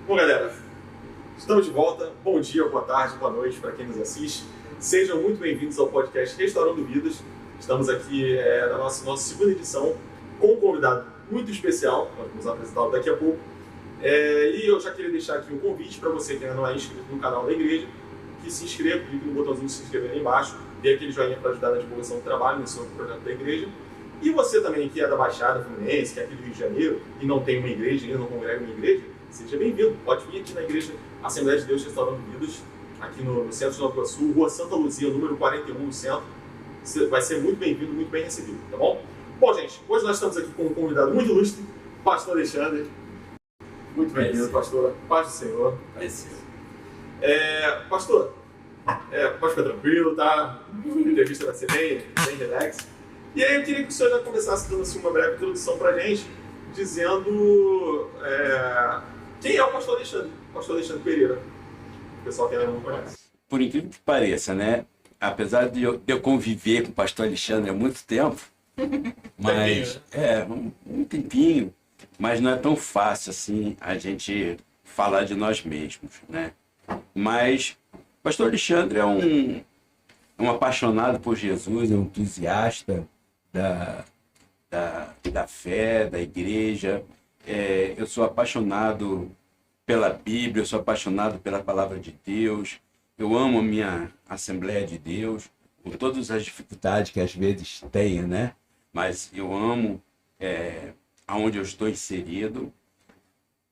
Bom, galera, estamos de volta. Bom dia, boa tarde, boa noite para quem nos assiste. Sejam muito bem-vindos ao podcast Restaurando Vidas. Estamos aqui na nossa segunda edição com um convidado muito especial, nós vamos apresentá-lo daqui a pouco. E eu já queria deixar aqui um convite para você que ainda não é inscrito no canal da igreja, que se inscreva, clique no botãozinho de se inscrever aí embaixo, dê aquele joinha para ajudar na divulgação do trabalho, nesse novo projeto da igreja. E você também que é da Baixada Fluminense, que é aqui do Rio de Janeiro e não tem uma igreja, ainda não congrega uma igreja, seja bem-vindo. Pode vir aqui na igreja Assembleia de Deus Restaurando Vidas, aqui no centro de Nova Iguaçu, Rua Santa Luzia, número 41 no centro. Você vai ser muito bem-vindo, muito bem recebido, tá bom? Bom, gente, hoje nós estamos aqui com um convidado muito ilustre, Pastor Alexandre. Muito bem-vindo, pastor. Paz do Senhor. Pastor, pode ficar tranquilo, tá? A entrevista vai ser bem relax. E aí eu queria que o senhor já começasse dando assim, uma breve introdução pra gente, dizendo quem é o pastor Alexandre Pereira. O pessoal que ainda não conhece. Por incrível que pareça, né? Apesar de eu conviver com o pastor Alexandre há muito tempo, mas um tempinho, mas não é tão fácil assim a gente falar de nós mesmos, né? Mas o pastor Alexandre é um apaixonado por Jesus, é um entusiasta da fé, da igreja. Eu sou apaixonado pela Bíblia, eu sou apaixonado pela palavra de Deus. Eu amo a minha Assembleia de Deus, com todas as dificuldades que às vezes tenho, né? Mas eu amo aonde eu estou inserido.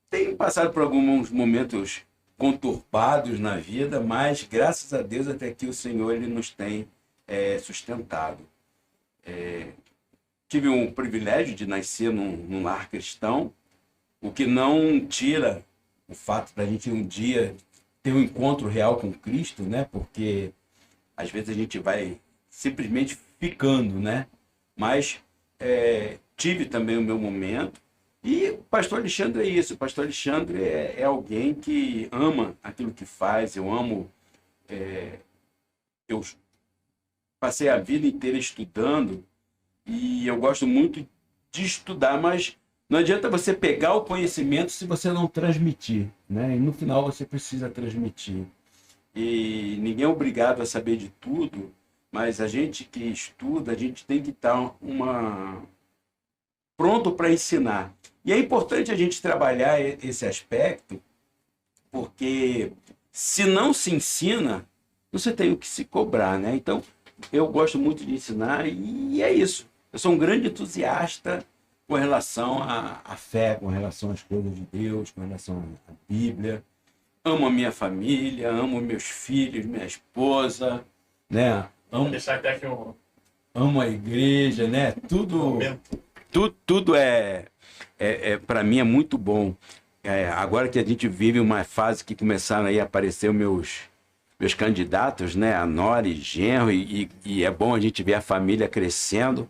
Tenho passado por alguns momentos conturbados na vida, mas graças a Deus até aqui o Senhor ele nos tem sustentado. Tive o privilégio de nascer num lar cristão, o que não tira o fato da gente um dia ter um encontro real com Cristo, né? Porque às vezes a gente vai simplesmente ficando, né? Mas tive também o meu momento. E o pastor Alexandre é isso. O pastor Alexandre é alguém que ama aquilo que faz. Eu amo. Eu passei a vida inteira estudando e eu gosto muito de estudar, mas não adianta você pegar o conhecimento se você não transmitir, né? E no final você precisa transmitir. E ninguém é obrigado a saber de tudo, mas a gente que estuda, a gente tem que estar pronto para ensinar. E é importante a gente trabalhar esse aspecto, porque se não se ensina, você tem o que se cobrar, né? Então, eu gosto muito de ensinar e é isso. Eu sou um grande entusiasta com relação à fé, com relação às coisas de Deus, com relação à Bíblia. Amo a minha família, amo meus filhos, minha esposa, né? Vou deixar até aqui amo a igreja, né? Tudo para mim é muito bom. Agora que a gente vive uma fase que começaram aí a aparecer meus candidatos, né? A Nora e Genro, e é bom a gente ver a família crescendo.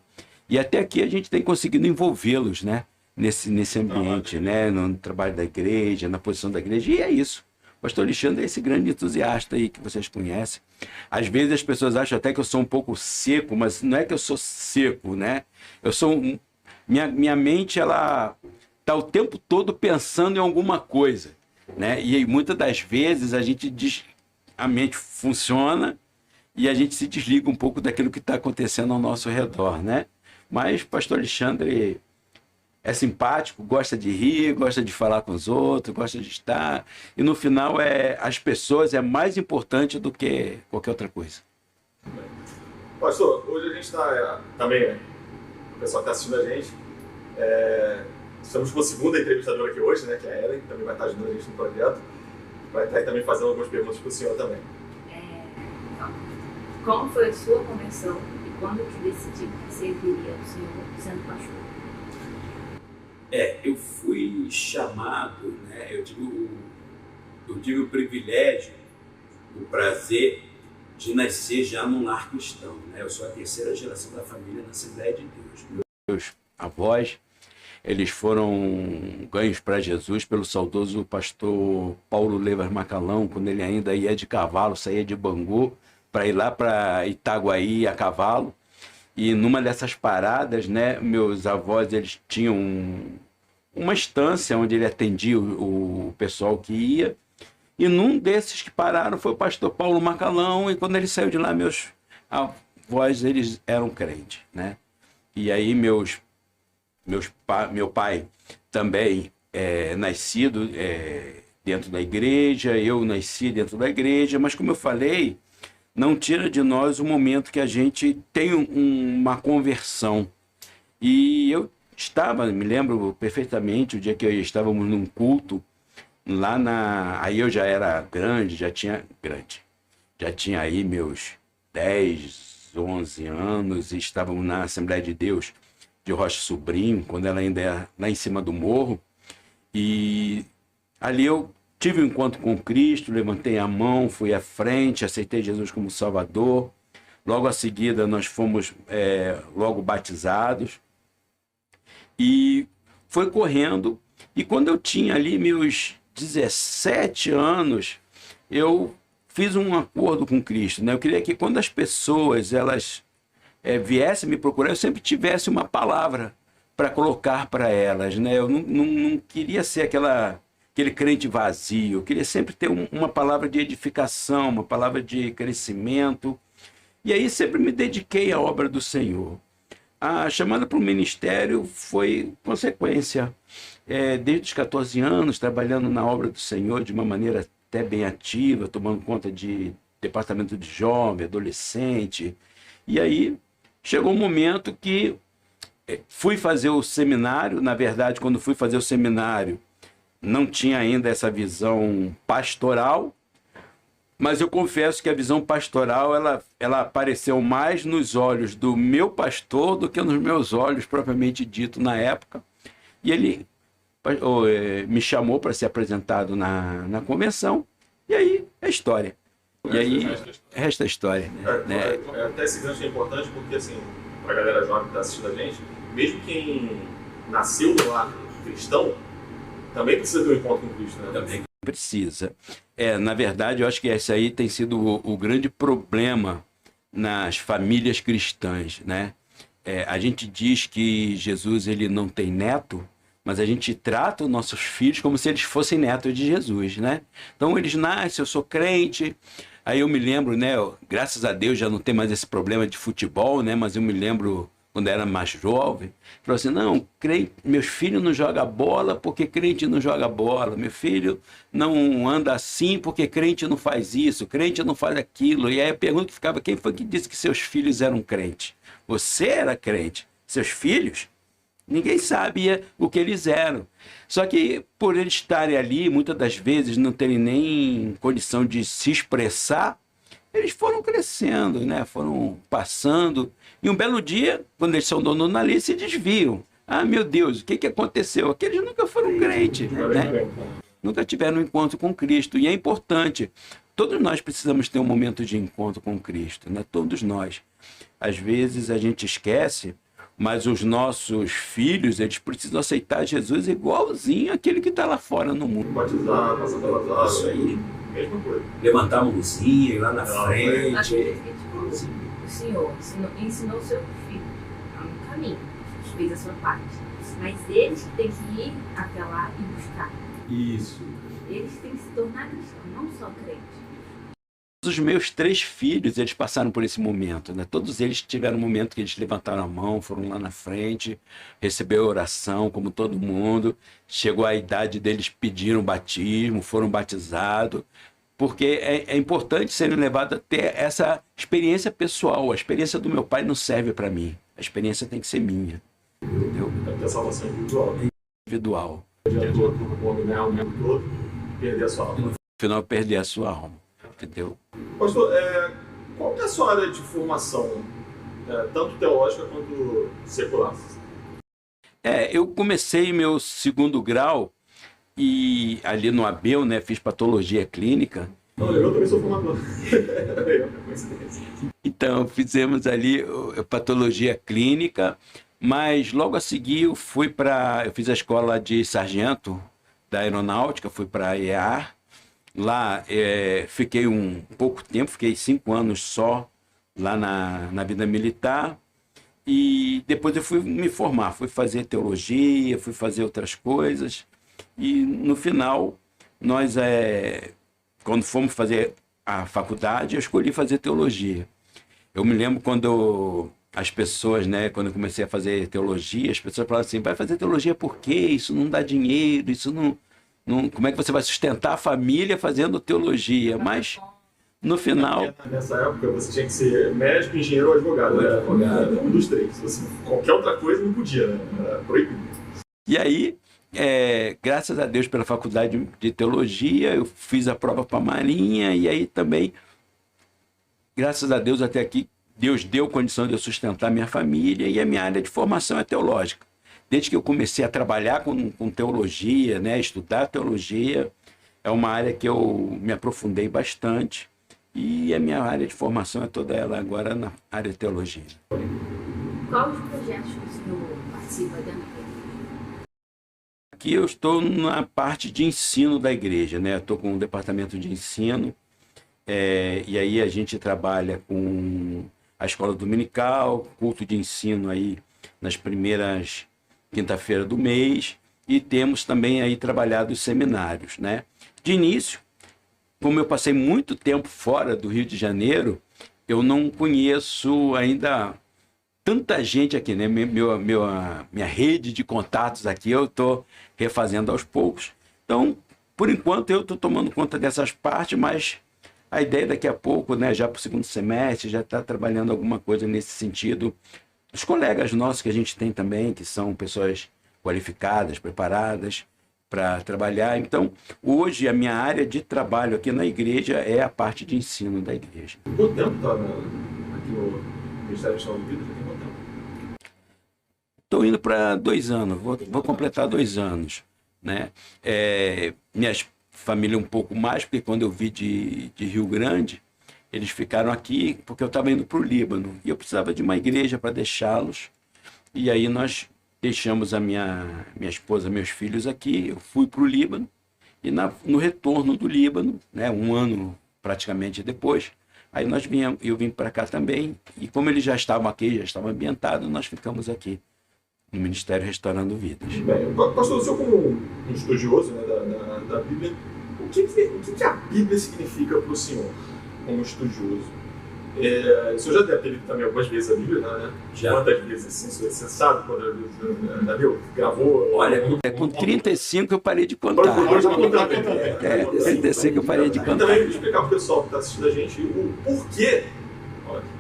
E até aqui a gente tem conseguido envolvê-los, né? Nesse ambiente, né? No trabalho da igreja, na posição da igreja. E é isso. O pastor Alexandre é esse grande entusiasta aí que vocês conhecem. Às vezes as pessoas acham até que eu sou um pouco seco, mas não é que eu sou seco, né? Eu sou minha mente, ela está o tempo todo pensando em alguma coisa, né? E aí, muitas das vezes a mente funciona e a gente se desliga um pouco daquilo que está acontecendo ao nosso redor, né? Mas o pastor Alexandre é simpático, gosta de rir, gosta de falar com os outros, gosta de estar. E no final, as pessoas é mais importante do que qualquer outra coisa. Pastor, hoje a gente está também, o pessoal que está assistindo a gente, estamos com a segunda entrevistadora aqui hoje, né, que é a Ellen, que também vai estar ajudando a gente no projeto. Vai estar aí também fazendo algumas perguntas para o senhor também. Como foi a sua conversão e quando que decidiu que serviria ao Senhor sendo pastor? Eu fui chamado, né? Eu tive o privilégio, o prazer de nascer já num lar cristão, né? Eu sou a terceira geração da família na Assembleia de Deus. Meus avós, eles foram ganhos para Jesus pelo saudoso pastor Paulo Lever Macalão, quando ele ainda ia de cavalo, saía de Bangu para ir lá para Itaguaí a cavalo. E numa dessas paradas, né, meus avós, eles tinham uma estância onde ele atendia o pessoal que ia. E num desses que pararam foi o pastor Paulo Macalão, e quando ele saiu de lá, meus avós, eles eram crentes, né? E aí meu pai também nascido dentro da igreja, eu nasci dentro da igreja, mas como eu falei, não tira de nós o momento que a gente tem uma conversão. E eu me lembro perfeitamente, o dia que estávamos num culto, aí eu já era grande, já tinha aí meus 10, 11 anos, e estávamos na Assembleia de Deus de Rocha Sobrinho, quando ela ainda era lá em cima do morro, e ali eu tive um encontro com Cristo, levantei a mão, fui à frente, aceitei Jesus como Salvador. Logo a seguida nós fomos logo batizados, e foi correndo, e quando eu tinha ali meus 17 anos, eu fiz um acordo com Cristo, né? Eu queria que quando as pessoas elas viessem me procurar, eu sempre tivesse uma palavra para colocar para elas, né? Eu não queria ser aquele crente vazio, eu queria sempre ter uma palavra de edificação, uma palavra de crescimento, e aí sempre me dediquei à obra do Senhor. A chamada para o ministério foi consequência. Desde os 14 anos, trabalhando na obra do Senhor de uma maneira até bem ativa, tomando conta de departamento de jovem, adolescente. E aí chegou um momento que fui fazer o seminário. Na verdade, quando fui fazer o seminário, não tinha ainda essa visão pastoral, mas eu confesso que a visão pastoral ela apareceu mais nos olhos do meu pastor do que nos meus olhos propriamente dito na época. E ele me chamou para ser apresentado na convenção, e aí é história. E aí resta a história. Né? Até esse gancho é importante porque, assim, para a galera jovem que está assistindo a gente, mesmo quem nasceu no lar cristão, também precisa ter um encontro com Cristo, né? Também precisa. Na verdade, eu acho que esse aí tem sido o grande problema nas famílias cristãs, né? A gente diz que Jesus ele não tem neto, mas a gente trata os nossos filhos como se eles fossem netos de Jesus, né? Então eles nascem, eu sou crente, aí eu me lembro, né? Graças a Deus já não tem mais esse problema de futebol, né? Mas eu me lembro quando era mais jovem, falou assim, não, meus filhos não jogam bola porque crente não joga bola, meu filho não anda assim porque crente não faz isso, crente não faz aquilo. E aí a pergunta que ficava, quem foi que disse que seus filhos eram crentes? Você era crente, seus filhos? Ninguém sabia o que eles eram. Só que por eles estarem ali, muitas das vezes não terem nem condição de se expressar, eles foram crescendo, né? Foram passando. E um belo dia, quando eles são donos ali, se desviam. Ah, meu Deus, o que aconteceu? Aqueles nunca foram crentes, né? Nunca tiveram um encontro com Cristo. E é importante. Todos nós precisamos ter um momento de encontro com Cristo, né? Todos nós. Às vezes a gente esquece, mas os nossos filhos, eles precisam aceitar Jesus igualzinho àquele que está lá fora no mundo. Batizar, passar pelas águas. Isso aí. Mesma coisa. Levantar a mãozinha, ir lá na frente. Acho que o Senhor ensinou o seu filho no caminho, fez a sua parte. Mas eles têm que ir até lá e buscar. Isso. Eles têm que se tornar cristãos, não só crentes. Os meus 3 filhos, eles passaram por esse momento, né? Todos eles tiveram um momento que eles levantaram a mão, foram lá na frente, receberam oração, como todo mundo. Chegou a idade deles, pediram batismo, foram batizados, porque é importante serem levados a ter essa experiência pessoal. A experiência do meu pai não serve para mim, a experiência tem que ser minha. Entendeu? Tem que ter salvação individual. Individual. O dia todo, quando ganhar o mundo todo, perder a sua alma. No final, perder a sua alma. Entendeu? Pastor, qual que é a sua área de formação, tanto teológica quanto secular? Eu comecei meu 2º grau e ali no Abel, né, fiz patologia clínica. Não, eu também sou formador. Coincidência. Então, fizemos ali patologia clínica, mas logo a seguir eu fiz a escola de sargento da aeronáutica, fui para a EAR. Lá fiquei pouco tempo, fiquei 5 anos só lá na vida militar. E depois eu fui me formar, fui fazer teologia, fui fazer outras coisas. E no final, nós, quando fomos fazer a faculdade, eu escolhi fazer teologia. Eu me lembro as pessoas, né, quando eu comecei a fazer teologia, as pessoas falavam assim, vai fazer teologia por quê? Isso não dá dinheiro, isso não, como é que você vai sustentar a família fazendo teologia? Mas no final... Nessa época você tinha que ser médico, engenheiro ou advogado, né? Advogado. Um dos três. Qualquer outra coisa não podia, né? Era proibido. E aí, graças a Deus pela faculdade de teologia, eu fiz a prova para a Marinha e aí também, graças a Deus até aqui, Deus deu condição de eu sustentar minha família e a minha área de formação é teológica. Desde que eu comecei a trabalhar com teologia, né, estudar teologia, é uma área que eu me aprofundei bastante e a minha área de formação é toda ela agora na área de teologia. Quais os projetos que o senhor participa dentro da igreja? Aqui eu estou na parte de ensino da igreja, né? Estou com um departamento de ensino, e aí a gente trabalha com a escola dominical, culto de ensino aí nas primeiras quinta-feira do mês, e temos também aí trabalhado os seminários, né? De início, como eu passei muito tempo fora do Rio de Janeiro, eu não conheço ainda tanta gente aqui, né? Minha rede de contatos aqui eu estou refazendo aos poucos. Então, por enquanto, eu estou tomando conta dessas partes, mas a ideia daqui a pouco, né, já para o segundo semestre, já está trabalhando alguma coisa nesse sentido. Os colegas nossos que a gente tem também, que são pessoas qualificadas, preparadas para trabalhar. Então, hoje, a minha área de trabalho aqui na igreja é a parte de ensino da igreja. Quanto tempo está aqui no Ministério de Saúde e Vida? Já tem quanto tempo? Estou indo para 2 anos, vou completar 2 anos, né? Minha família um pouco mais, porque quando eu vi de Rio Grande, eles ficaram aqui porque eu estava indo para o Líbano e eu precisava de uma igreja para deixá-los. E aí nós deixamos a minha esposa, meus filhos aqui, eu fui para o Líbano e no retorno do Líbano, né, 1 ano praticamente depois, aí eu vim para cá também e como eles já estavam aqui, já estavam ambientados, nós ficamos aqui no Ministério Restaurando Vidas. Bem, pastor, o senhor como um estudioso, né, da Bíblia, o que a Bíblia significa para o senhor como estudioso? O senhor já deve ter lido também algumas vezes a Bíblia, né? Já. Quantas vezes? Assim, você sabe quantas vezes já viu? Gravou? Olha, com 35 eu parei de contar. Hoje eu vou contar. 35 eu parei de E contar. também explicar para o pessoal que está assistindo a gente o porquê,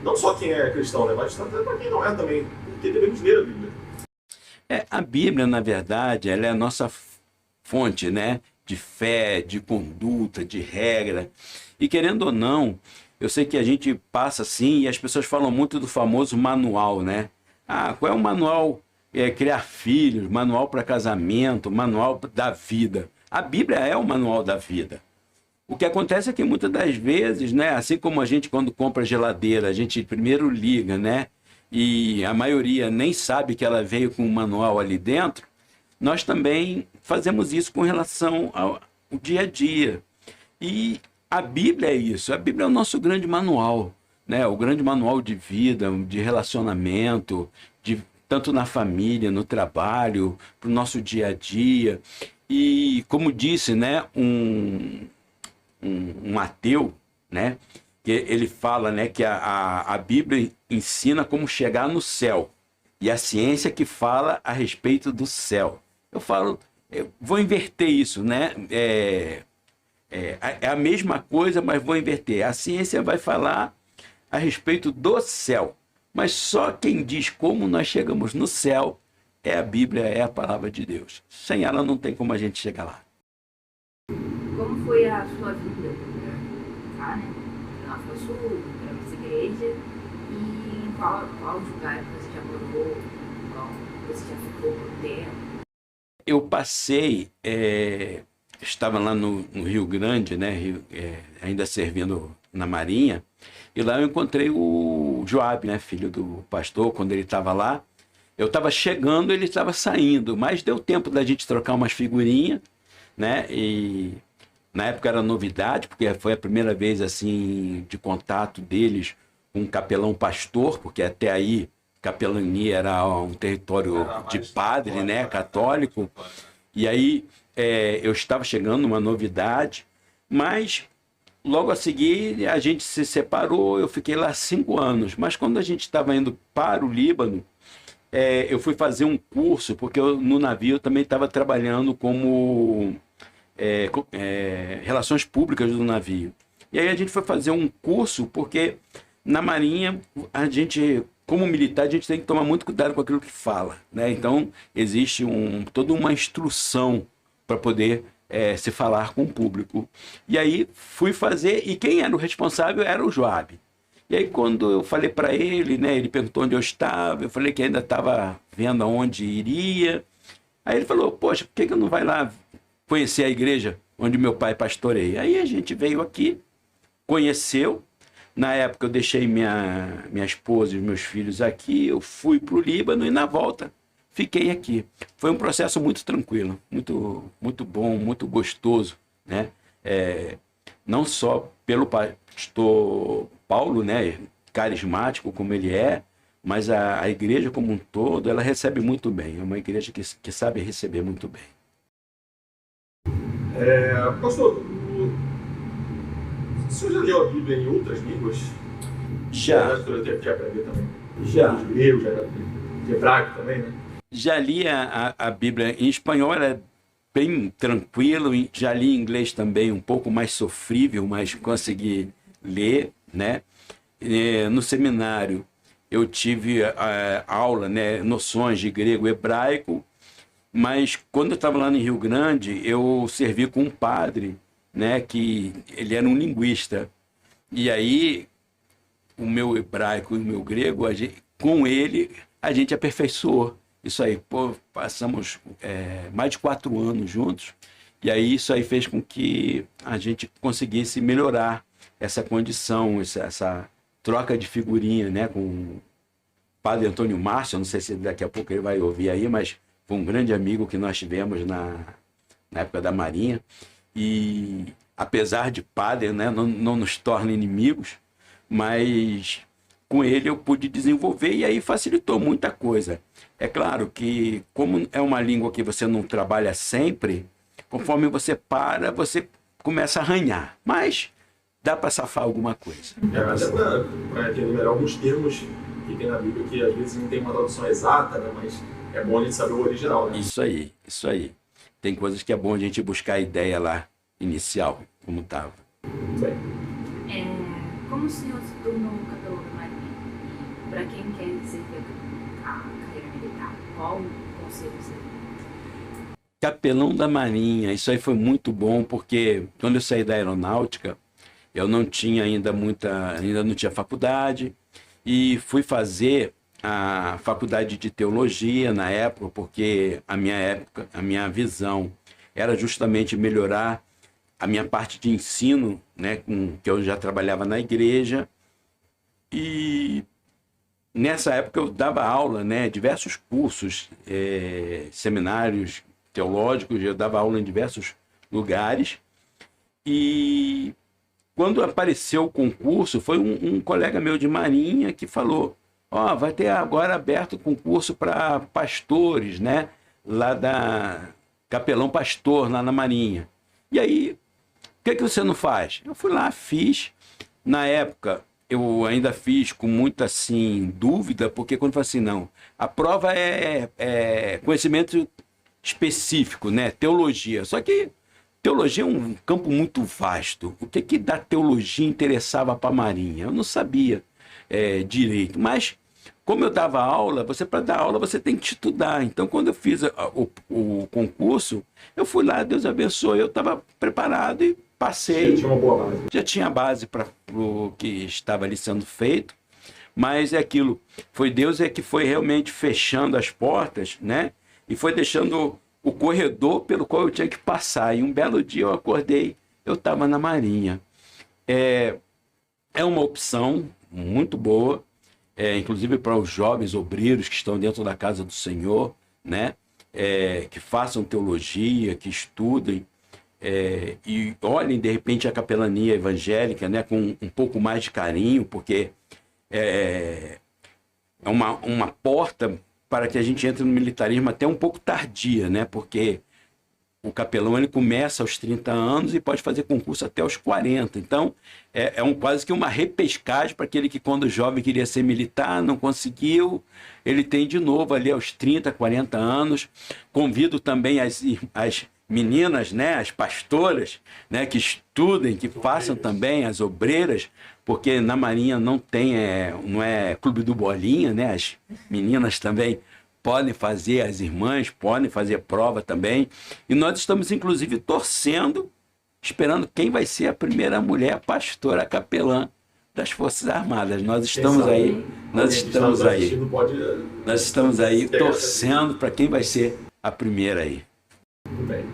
não só quem é cristão, né, mas para quem não é também, porque devemos ler a Bíblia. A Bíblia, na verdade, ela é a nossa fonte, né, de fé, de conduta, de regra. E querendo ou não, eu sei que a gente passa assim e as pessoas falam muito do famoso manual, né? Qual é o manual? Criar filhos, manual para casamento, manual da vida. A Bíblia é o manual da vida. O que acontece é que muitas das vezes, né, assim como a gente quando compra geladeira, a gente primeiro liga, né? E a maioria nem sabe que ela veio com um manual ali dentro, nós também fazemos isso com relação ao dia a dia. E a Bíblia é isso, a Bíblia é o nosso grande manual, né? O grande manual de vida, de relacionamento, tanto na família, no trabalho, para o nosso dia a dia. E como disse, né, um ateu, né, que ele fala, né, que a Bíblia ensina como chegar no céu e a ciência que fala a respeito do céu. Eu vou inverter isso, né? É a mesma coisa, mas vou inverter. A ciência vai falar a respeito do céu, mas só quem diz como nós chegamos no céu é a Bíblia, é a palavra de Deus. Sem ela não tem como a gente chegar lá. Como foi a sua vida cá, né? Na África do Sul, para nossa igreja, e em qual lugar você já morou, qual você já ficou por tempo? Eu passei, estava lá no Rio Grande, né, ainda servindo na Marinha, e lá eu encontrei o Joab, né, filho do pastor, quando ele estava lá. Eu estava chegando, ele estava saindo, mas deu tempo da gente trocar umas figurinhas, né, e na época era novidade, porque foi a primeira vez assim de contato deles com um capelão pastor, porque até aí capelania era um território de padre, né, católico. E aí eu estava chegando numa novidade, mas logo a seguir a gente se separou, eu fiquei lá 5 anos. Mas quando a gente estava indo para o Líbano, eu fui fazer um curso, porque no navio eu também estava trabalhando como relações públicas do navio. E aí a gente foi fazer um curso, porque na Marinha, a gente, como militar, a gente tem que tomar muito cuidado com aquilo que fala, né? Então, existe toda uma instrução para poder se falar com o público. E aí fui fazer, e quem era o responsável era o Joab. E aí quando eu falei para ele, né, ele perguntou onde eu estava, eu falei que ainda estava vendo aonde iria. Aí ele falou, poxa, por que eu não vai lá conhecer a igreja onde meu pai pastoreia? Aí a gente veio aqui, conheceu. Na época eu deixei minha esposa e meus filhos aqui, eu fui para o Líbano e na volta fiquei aqui. Foi um processo muito tranquilo, muito, muito bom, muito gostoso, né? Não só pelo pastor Paulo, né, carismático como ele é, mas a igreja como um todo, ela recebe muito bem. É uma igreja que sabe receber muito bem. Pastor, o senhor já leu a Bíblia em outras línguas? Já. Eu teve que aprender também. Já. De grego, de hebraico também, né? Já li a Bíblia em espanhol, ela é bem tranquilo, já li em inglês também, um pouco mais sofrível, mas consegui ler, né? No seminário eu tive aula, né, noções de grego e hebraico, mas quando eu estava lá no Rio Grande, eu servi com um padre, né, que ele era um linguista. E aí o meu hebraico e o meu grego, com ele a gente aperfeiçoou. Isso aí, passamos mais de 4 anos juntos, e aí isso aí fez com que a gente conseguisse melhorar essa condição, essa troca de figurinha, né, com o padre Antônio Márcio. Eu não sei se daqui a pouco ele vai ouvir aí, mas foi um grande amigo que nós tivemos na época da Marinha, e apesar de padre, né, não nos torna inimigos, mas com ele eu pude desenvolver e aí facilitou muita coisa. É claro que, como é uma língua que você não trabalha sempre, conforme você para, você começa a arranhar. Mas dá para safar alguma coisa. Até para enumerar alguns termos que tem na Bíblia que às vezes não tem uma tradução exata, né? Mas é bom a gente saber o original, né? Isso aí. Tem coisas que é bom a gente buscar a ideia lá inicial, como estava. Muito bem. Como o senhor se tornou capelão da Marinha? E para quem quer seguir a carreira militar, qual conselho você dá? Capelão da Marinha, isso aí foi muito bom, porque quando eu saí da aeronáutica, eu não tinha ainda não tinha faculdade, e fui fazer a faculdade de teologia na época, porque a minha visão era justamente melhorar a minha parte de ensino, né, que eu já trabalhava na igreja, e nessa época eu dava aula, né, diversos cursos, seminários teológicos, eu dava aula em diversos lugares, e quando apareceu o concurso, foi um colega meu de Marinha que falou, vai ter agora aberto concurso para pastores, né, lá da Capelão Pastor, lá na Marinha. E aí, o que você não faz? Eu fui lá, fiz. Na época, eu ainda fiz com muita, assim, dúvida, porque quando eu falei assim, não, a prova é conhecimento específico, né? Teologia. Só que teologia é um campo muito vasto. O que da teologia interessava para a Marinha? Eu não sabia direito. Mas, como eu dava aula, para dar aula você tem que estudar. Então, quando eu fiz o concurso, eu fui lá, Deus abençoe, eu estava preparado e passei. Já tinha uma boa base. Já tinha base para o que estava ali sendo feito, mas é aquilo. Foi Deus que foi realmente fechando as portas, né? E foi deixando o corredor pelo qual eu tinha que passar. E um belo dia eu acordei, eu estava na Marinha. É uma opção muito boa, inclusive para os jovens obreiros que estão dentro da casa do Senhor, né? Que façam teologia, que estudem, e olhem de repente a capelania evangélica, né? Com um pouco mais de carinho, porque uma porta para que a gente entre no militarismo até um pouco tardia, né? Porque o capelão ele começa aos 30 anos e pode fazer concurso até aos 40. Então, quase que uma repescagem para aquele que, quando jovem, queria ser militar, não conseguiu. Ele tem de novo ali aos 30, 40 anos. Convido também as meninas, né, as pastoras, né, que estudem, que façam também, as obreiras, porque na Marinha não é clube do bolinha, né? As meninas também podem fazer, as irmãs podem fazer prova também. E nós estamos, inclusive, torcendo, esperando quem vai ser a primeira mulher pastora capelã das Forças Armadas. Nós estamos aí, nós estamos aí torcendo para quem vai ser a primeira aí. Muito bem.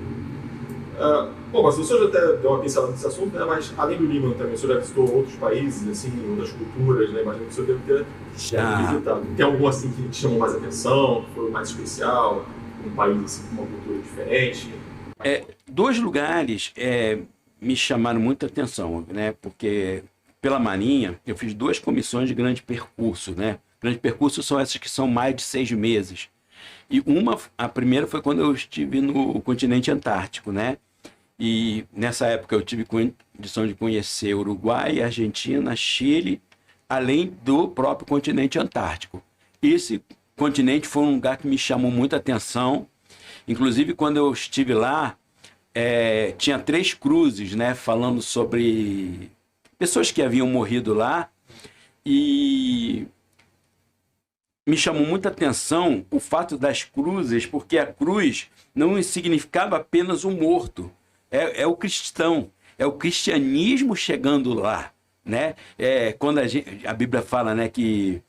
Bom, mas o senhor já até deu uma pincelada nesse assunto, né? Mas além do Líbano também, o senhor já visitou outros países, assim, outras culturas, né? Imagino que o senhor deve ter visitado. Tem algum assim que te chamou mais atenção, que foi mais especial, um país assim, com uma cultura diferente? Dois lugares me chamaram muita atenção, né? Porque pela Marinha eu fiz 2 comissões de grande percurso, né? Grande percurso são essas que são mais de 6 meses. E a primeira foi quando eu estive no continente antártico, né? E nessa época eu tive condição de conhecer Uruguai, Argentina, Chile, além do próprio continente antártico. Esse continente foi um lugar que me chamou muita atenção. Inclusive, quando eu estive lá, tinha 3 cruzes, né, falando sobre pessoas que haviam morrido lá. E me chamou muita atenção o fato das cruzes, porque a cruz não significava apenas um morto. É o cristão, é o cristianismo chegando lá, né? Quando a Bíblia fala, né, que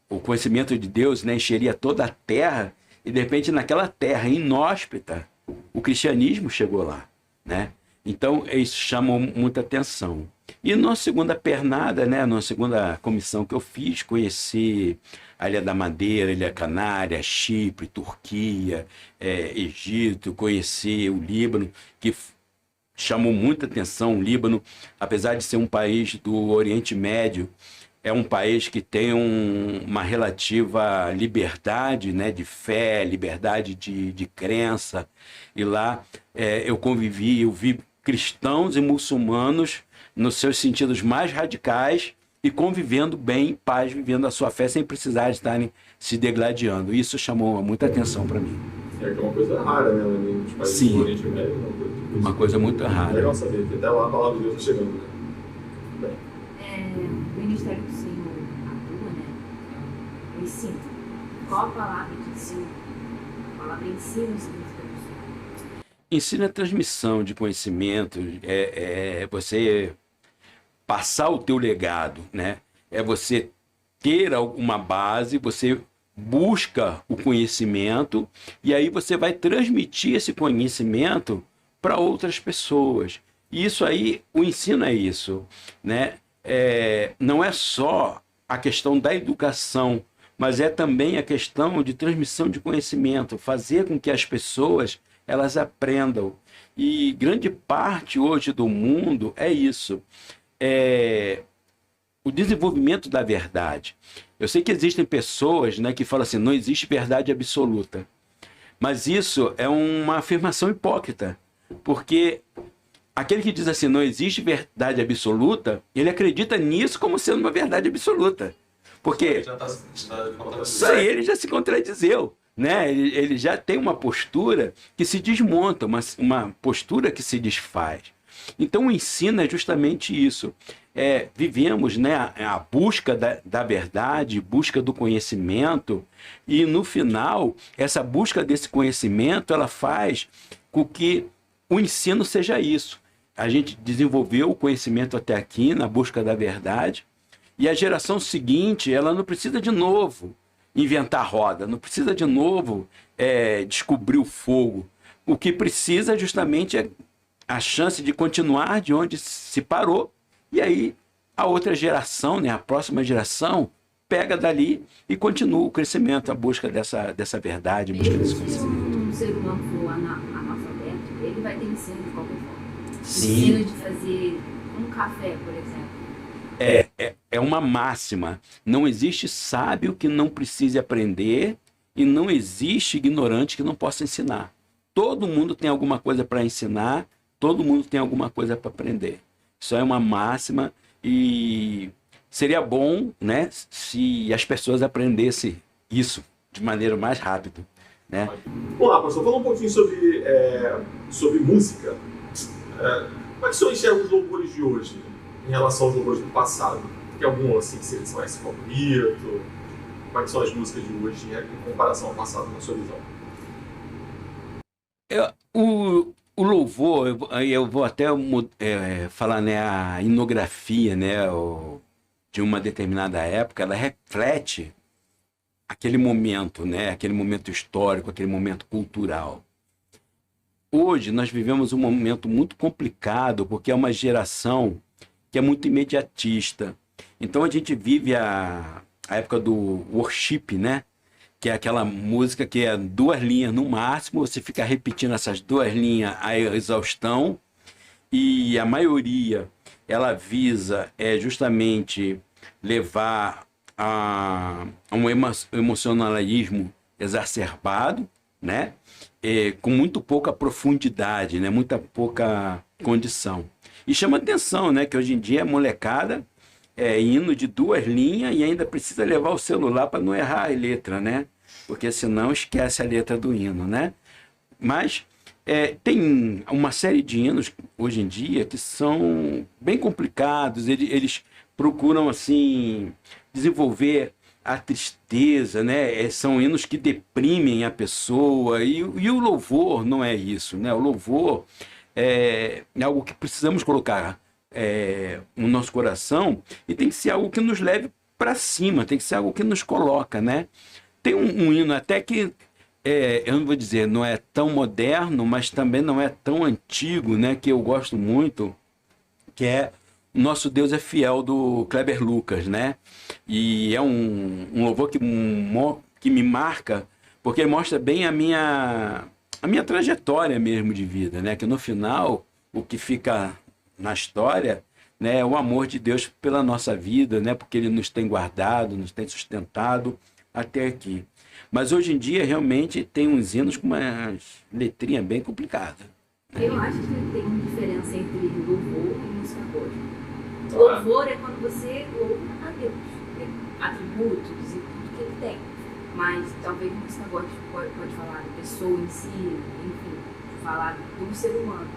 o conhecimento de Deus, né, encheria toda a terra, e de repente naquela terra inóspita, o cristianismo chegou lá, né? Então isso chamou muita atenção. E na segunda pernada, né, na segunda comissão que eu fiz, conheci a Ilha da Madeira, Ilha Canária, Chipre, Turquia, Egito, conheci o Líbano, que chamou muita atenção. O Líbano, apesar de ser um país do Oriente Médio, é um país que tem uma relativa liberdade, né, de fé, liberdade de crença. E lá eu vi cristãos e muçulmanos nos seus sentidos mais radicais e convivendo bem em paz, vivendo a sua fé sem precisar de estarem se degladiando. Isso chamou muita atenção para mim. Que é uma coisa rara, né? Nos países Sim, do Oriente Médio. uma coisa muito rara. É legal saber que até lá a palavra de Deus está chegando, né? Bem. O ministério do Senhor atua, né? O ensino. Qual a palavra que ensina? A palavra ensino significa do Senhor. Ensino é transmissão de conhecimento, você passar o teu legado, né? É você ter alguma base, você busca o conhecimento e aí você vai transmitir esse conhecimento para outras pessoas. E isso aí, o ensino é isso, né? Não é só a questão da educação, mas é também a questão de transmissão de conhecimento, fazer com que as pessoas elas aprendam. E grande parte hoje do mundo é isso. O desenvolvimento da verdade. Eu sei que existem pessoas, né, que falam assim, não existe verdade absoluta. Mas isso é uma afirmação hipócrita. Porque aquele que diz assim, não existe verdade absoluta, ele acredita nisso como sendo uma verdade absoluta. Porque isso aí ele já se contradizeu, né? Ele já tem uma postura que se desmonta, uma postura que se desfaz. Então o ensino é justamente isso. Vivemos, né, a busca da verdade, busca do conhecimento, e no final, essa busca desse conhecimento, ela faz com que o ensino seja isso. A gente desenvolveu o conhecimento até aqui, na busca da verdade, e a geração seguinte, ela não precisa de novo inventar roda, não precisa de novo descobrir o fogo. O que precisa justamente é a chance de continuar de onde se parou, e aí a outra geração, né, a próxima geração, pega dali e continua o crescimento, a busca dessa verdade, a busca desse conhecimento. Se um ser humano for analfabeto, ele vai ter ensino de qualquer forma. Sim. Ensino de fazer um café, por exemplo. é uma máxima. Não existe sábio que não precise aprender e não existe ignorante que não possa ensinar. Todo mundo tem alguma coisa para ensinar, todo mundo tem alguma coisa para aprender. Isso é uma máxima e seria bom, né, se as pessoas aprendessem isso de maneira mais rápida, né? Vamos lá, pastor, fala um pouquinho sobre música. Como é que o senhor enxerga os louvores de hoje em relação aos louvores do passado? Tem algum assim que seria mais favorito? Como é que são as músicas de hoje em comparação ao passado, na sua visão? O louvor, eu vou até falar, né, a etnografia, né, de uma determinada época, ela reflete aquele momento, né, aquele momento histórico, aquele momento cultural. Hoje nós vivemos um momento muito complicado, porque é uma geração que é muito imediatista. Então a gente vive a época do worship, né? Que é aquela música que é 2 linhas no máximo, você fica repetindo essas 2 linhas à exaustão, e a maioria ela visa justamente levar a um emocionalismo exacerbado, né? Com muito pouca profundidade, né? Muita pouca condição. E chama atenção, né? Que hoje em dia a molecada hino de 2 linhas e ainda precisa levar o celular para não errar a letra, né? Porque senão esquece a letra do hino, né? Mas tem uma série de hinos hoje em dia que são bem complicados, eles procuram assim desenvolver a tristeza, né? São hinos que deprimem a pessoa e o louvor não é isso, né? O louvor é algo que precisamos colocar no nosso coração e tem que ser algo que nos leve para cima, tem que ser algo que nos coloca, né? Tem um hino até que eu não vou dizer, não é tão moderno, mas também não é tão antigo, né? Que eu gosto muito, que é Nosso Deus é Fiel, do Kleber Lucas, né? E é um louvor que me marca, porque mostra bem a minha trajetória mesmo de vida, né? Que no final, o que fica na história, né, é o amor de Deus pela nossa vida, né? Porque Ele nos tem guardado, nos tem sustentado até aqui. Mas hoje em dia, realmente, tem uns hinos com umas letrinhas bem complicadas. Eu acho que tem uma diferença entre louvor e música gospel. Louvor é quando você louva a Deus, atributos e tudo que Ele tem. Mas talvez música gospel pode falar da pessoa em si, enfim, falar do ser humano.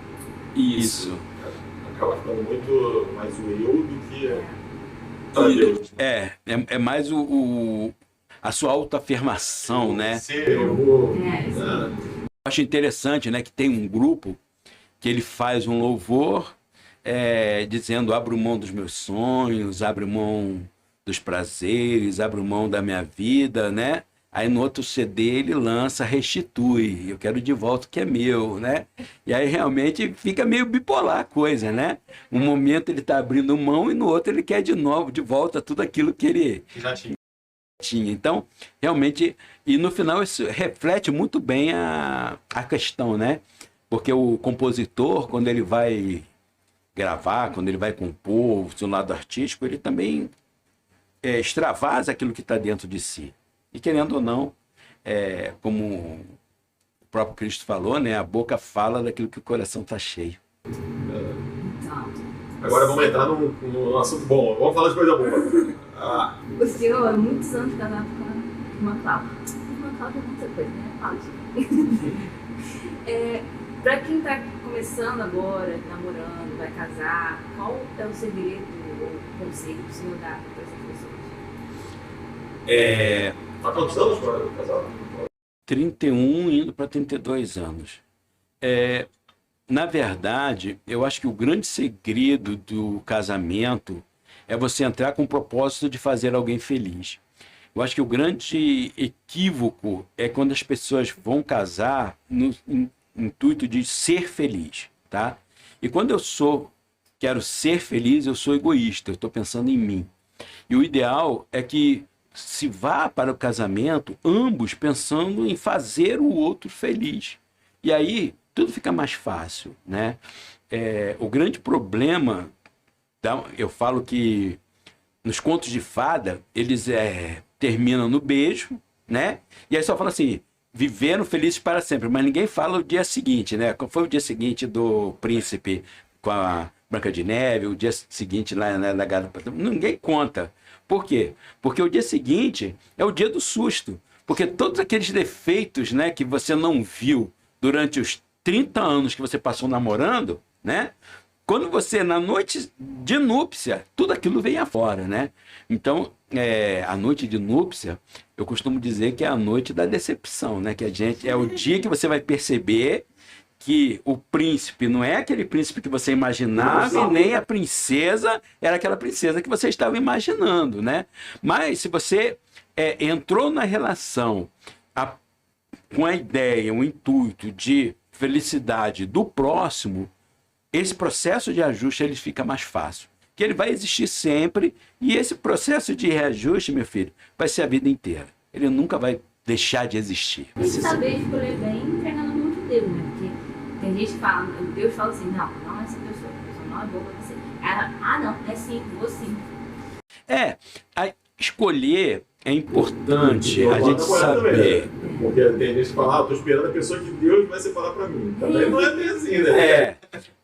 Isso. Acaba ficando muito mais o eu do que a Deus. É mais a sua autoafirmação, né? Eu acho interessante, né, que tem um grupo que ele faz um louvor dizendo: abro mão dos meus sonhos, abro mão dos prazeres, abro mão da minha vida, né? Aí no outro CD ele lança Restitui, eu quero de volta o que é meu, né? E aí realmente fica meio bipolar a coisa, né? Um momento ele está abrindo mão e no outro ele quer de novo, de volta tudo aquilo que ele já tinha. Então, realmente, e no final isso reflete muito bem a questão, né? Porque o compositor, quando ele vai gravar, quando ele vai compor o seu lado artístico, ele também extravasa aquilo que está dentro de si. E querendo ou não, como o próprio Cristo falou, né? A boca fala daquilo que o coração está cheio. Agora vamos entrar num assunto bom, vamos falar de coisa boa. O senhor, há muitos anos casado com uma Cláudia. Uma Cláudia é muita coisa, né? Cláudia. Para quem está começando agora, namorando, vai casar, qual é o segredo ou conselho que o senhor dá para essas pessoas? Há quantos anos para casar? 31 indo para 32 anos. Na verdade, eu acho que o grande segredo do casamento é você entrar com o propósito de fazer alguém feliz. Eu acho que o grande equívoco é quando as pessoas vão casar no intuito de ser feliz, tá? E quando eu quero ser feliz, eu sou egoísta, eu estou pensando em mim. E o ideal é que se vá para o casamento ambos pensando em fazer o outro feliz. E aí tudo fica mais fácil, né? O grande problema, eu falo que nos contos de fada, eles terminam no beijo, né? E aí só fala assim, viveram felizes para sempre, mas ninguém fala o dia seguinte, né? Qual foi o dia seguinte do príncipe com a Branca de Neve, o dia seguinte lá na Gata? Ninguém conta. Por quê? Porque o dia seguinte é o dia do susto. Porque todos aqueles defeitos, né, que você não viu durante os 30 anos que você passou namorando, né? Quando você, na noite de núpcia, tudo aquilo vem afora, né? Então, a noite de núpcia, eu costumo dizer que é a noite da decepção, né? Que é o dia que você vai perceber que o príncipe não é aquele príncipe que você imaginava e nem a princesa era aquela princesa que você estava imaginando, né? Mas se você entrou na relação com a ideia, o intuito de felicidade do próximo, esse processo de ajuste ele fica mais fácil. Que ele vai existir sempre e esse processo de reajuste, meu filho, vai ser a vida inteira. Ele nunca vai deixar de existir. Tem que saber escolher bem entregando muito Deus, né? Porque tem gente que fala, Deus fala assim, não é essa pessoa, a pessoa não é boa pra você. Ela, não, é sim, vou sim. Escolher é importante a gente saber. Porque tem gente que fala, tô esperando a pessoa que Deus vai separar pra mim. Também não é bem assim, né?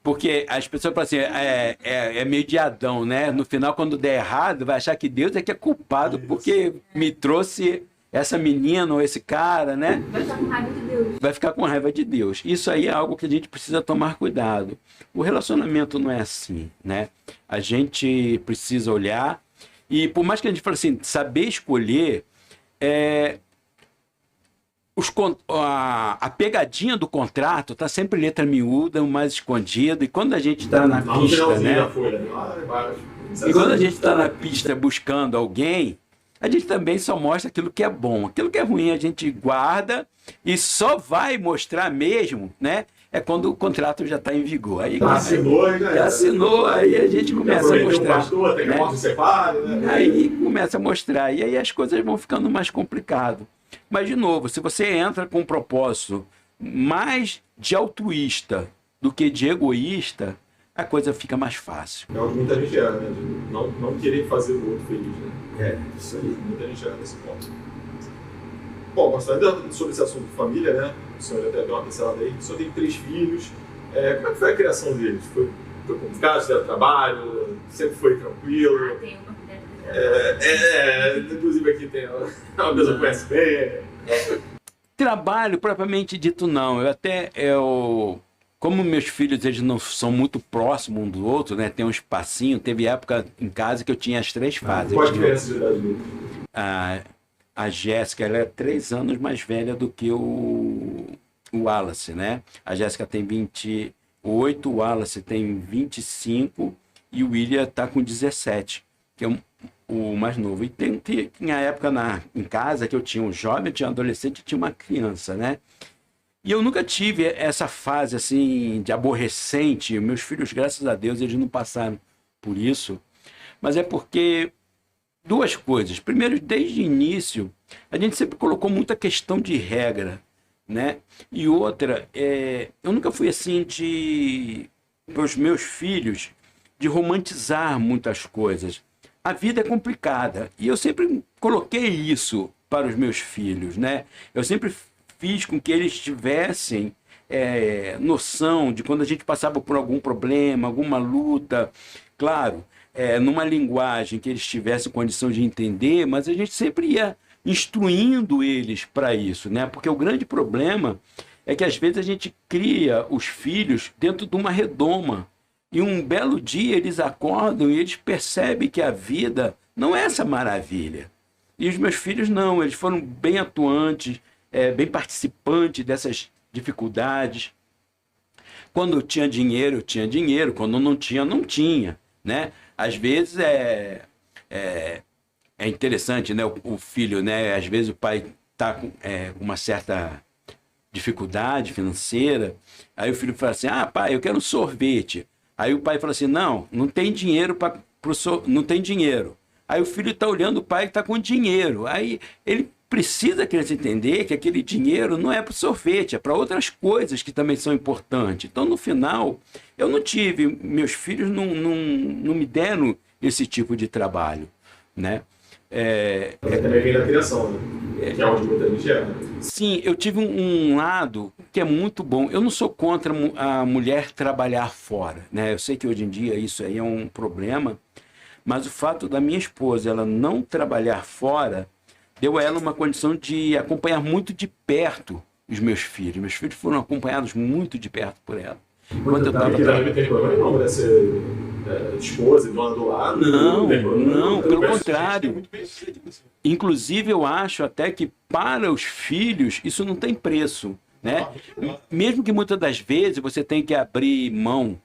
Porque as pessoas falam assim, é meio de Adão, né? No final, quando der errado, vai achar que Deus é que é culpado porque me trouxe essa menina ou esse cara, né? Vai ficar com raiva de Deus. Vai ficar com raiva de Deus. Isso aí é algo que a gente precisa tomar cuidado. O relacionamento não é assim, né? A gente precisa olhar e por mais que a gente fale assim, saber escolher, a pegadinha do contrato está sempre letra miúda, o mais escondido, e quando a gente está na pista, né? E quando a gente está na pista buscando alguém, a gente também só mostra aquilo que é bom. Aquilo que é ruim a gente guarda e só vai mostrar mesmo, né? É quando o contrato já está em vigor. Aí, assinou, aí a gente começa a mostrar. Pastor, tem que a separe, né? Aí começa a mostrar. E aí as coisas vão ficando mais complicadas. Mas, de novo, se você entra com um propósito mais de altruísta do que de egoísta, a coisa fica mais fácil. É o que muita gente né? De não querer fazer o outro feliz, né? Isso aí. Muita gente nesse ponto. Bom, pastor, ainda sobre esse assunto de família, né? O senhor até deu uma pincelada aí. O senhor tem 3 filhos. Como é que foi a criação deles? Foi complicado, deram trabalho? Sempre foi tranquilo? Tem uma que deve ter inclusive aqui tem uma pessoa que conhece bem. Trabalho, propriamente dito, não. Como meus filhos eles não são muito próximos um do outro, né? Tem um espacinho. Teve época em casa que eu tinha as 3 fases. Qual a diferença de idade dele? A Jéssica, ela é 3 anos mais velha do que o Wallace, né? A Jéssica tem 28, o Wallace tem 25 e o William está com 17, que é o mais novo. E tinha época em casa que eu tinha um jovem, tinha um adolescente e tinha uma criança, né? E eu nunca tive essa fase assim de aborrecente. Meus filhos, graças a Deus, eles não passaram por isso. Mas é porque 2 coisas. Primeiro, desde o início, a gente sempre colocou muita questão de regra, né? E outra, eu nunca fui assim para os meus filhos, de romantizar muitas coisas. A vida é complicada. E eu sempre coloquei isso para os meus filhos, né? Eu sempre fiz com que eles tivessem noção de quando a gente passava por algum problema, alguma luta, claro, numa linguagem que eles tivessem condição de entender, mas a gente sempre ia instruindo eles para isso, né? Porque o grande problema é que às vezes a gente cria os filhos dentro de uma redoma e um belo dia eles acordam e eles percebem que a vida não é essa maravilha. E os meus filhos não, eles foram bem atuantes, bem participantes dessas dificuldades. Quando eu tinha dinheiro, eu tinha dinheiro. Quando não tinha, não tinha, né? Às vezes é interessante, né? O filho, né? Às vezes o pai está com uma certa dificuldade financeira. Aí o filho fala assim, pai, eu quero um sorvete. Aí o pai fala assim, não tem dinheiro não tem dinheiro. Aí o filho está olhando o pai que está com dinheiro. Aí ele precisa a criança entender que aquele dinheiro não é para o sorvete, é para outras coisas que também são importantes. Então, no final, eu não tive, meus filhos não me deram esse tipo de trabalho. né? Mas também vem da criação, né? Que é onde muita gente erra. Sim, eu tive um lado que é muito bom. Eu não sou contra a mulher trabalhar fora, né? Eu sei que hoje em dia isso aí é um problema, mas o fato da minha esposa ela não trabalhar fora deu a ela uma condição de acompanhar muito de perto os meus filhos. Meus filhos foram acompanhados muito de perto por ela. Quando eu estava Não tem problema nenhum, né? Ser esposa e dona do lado. Não, pelo contrário. Inclusive, eu acho até que para os filhos isso não tem preço, né? Mesmo que muitas das vezes você tenha que abrir mão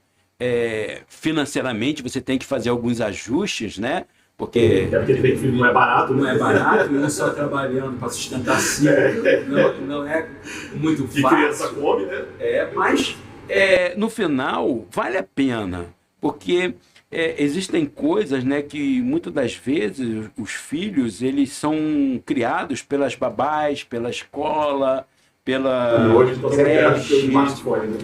financeiramente, você tem que fazer alguns ajustes, né? Porque ele tem filho, não é barato, né? Não é barato, não só trabalhando para sustentar si, não é muito fácil. Que criança come, né? Mas no final vale a pena, porque existem coisas, né, que muitas das vezes os filhos eles são criados pelas babás, pela escola, pela creche,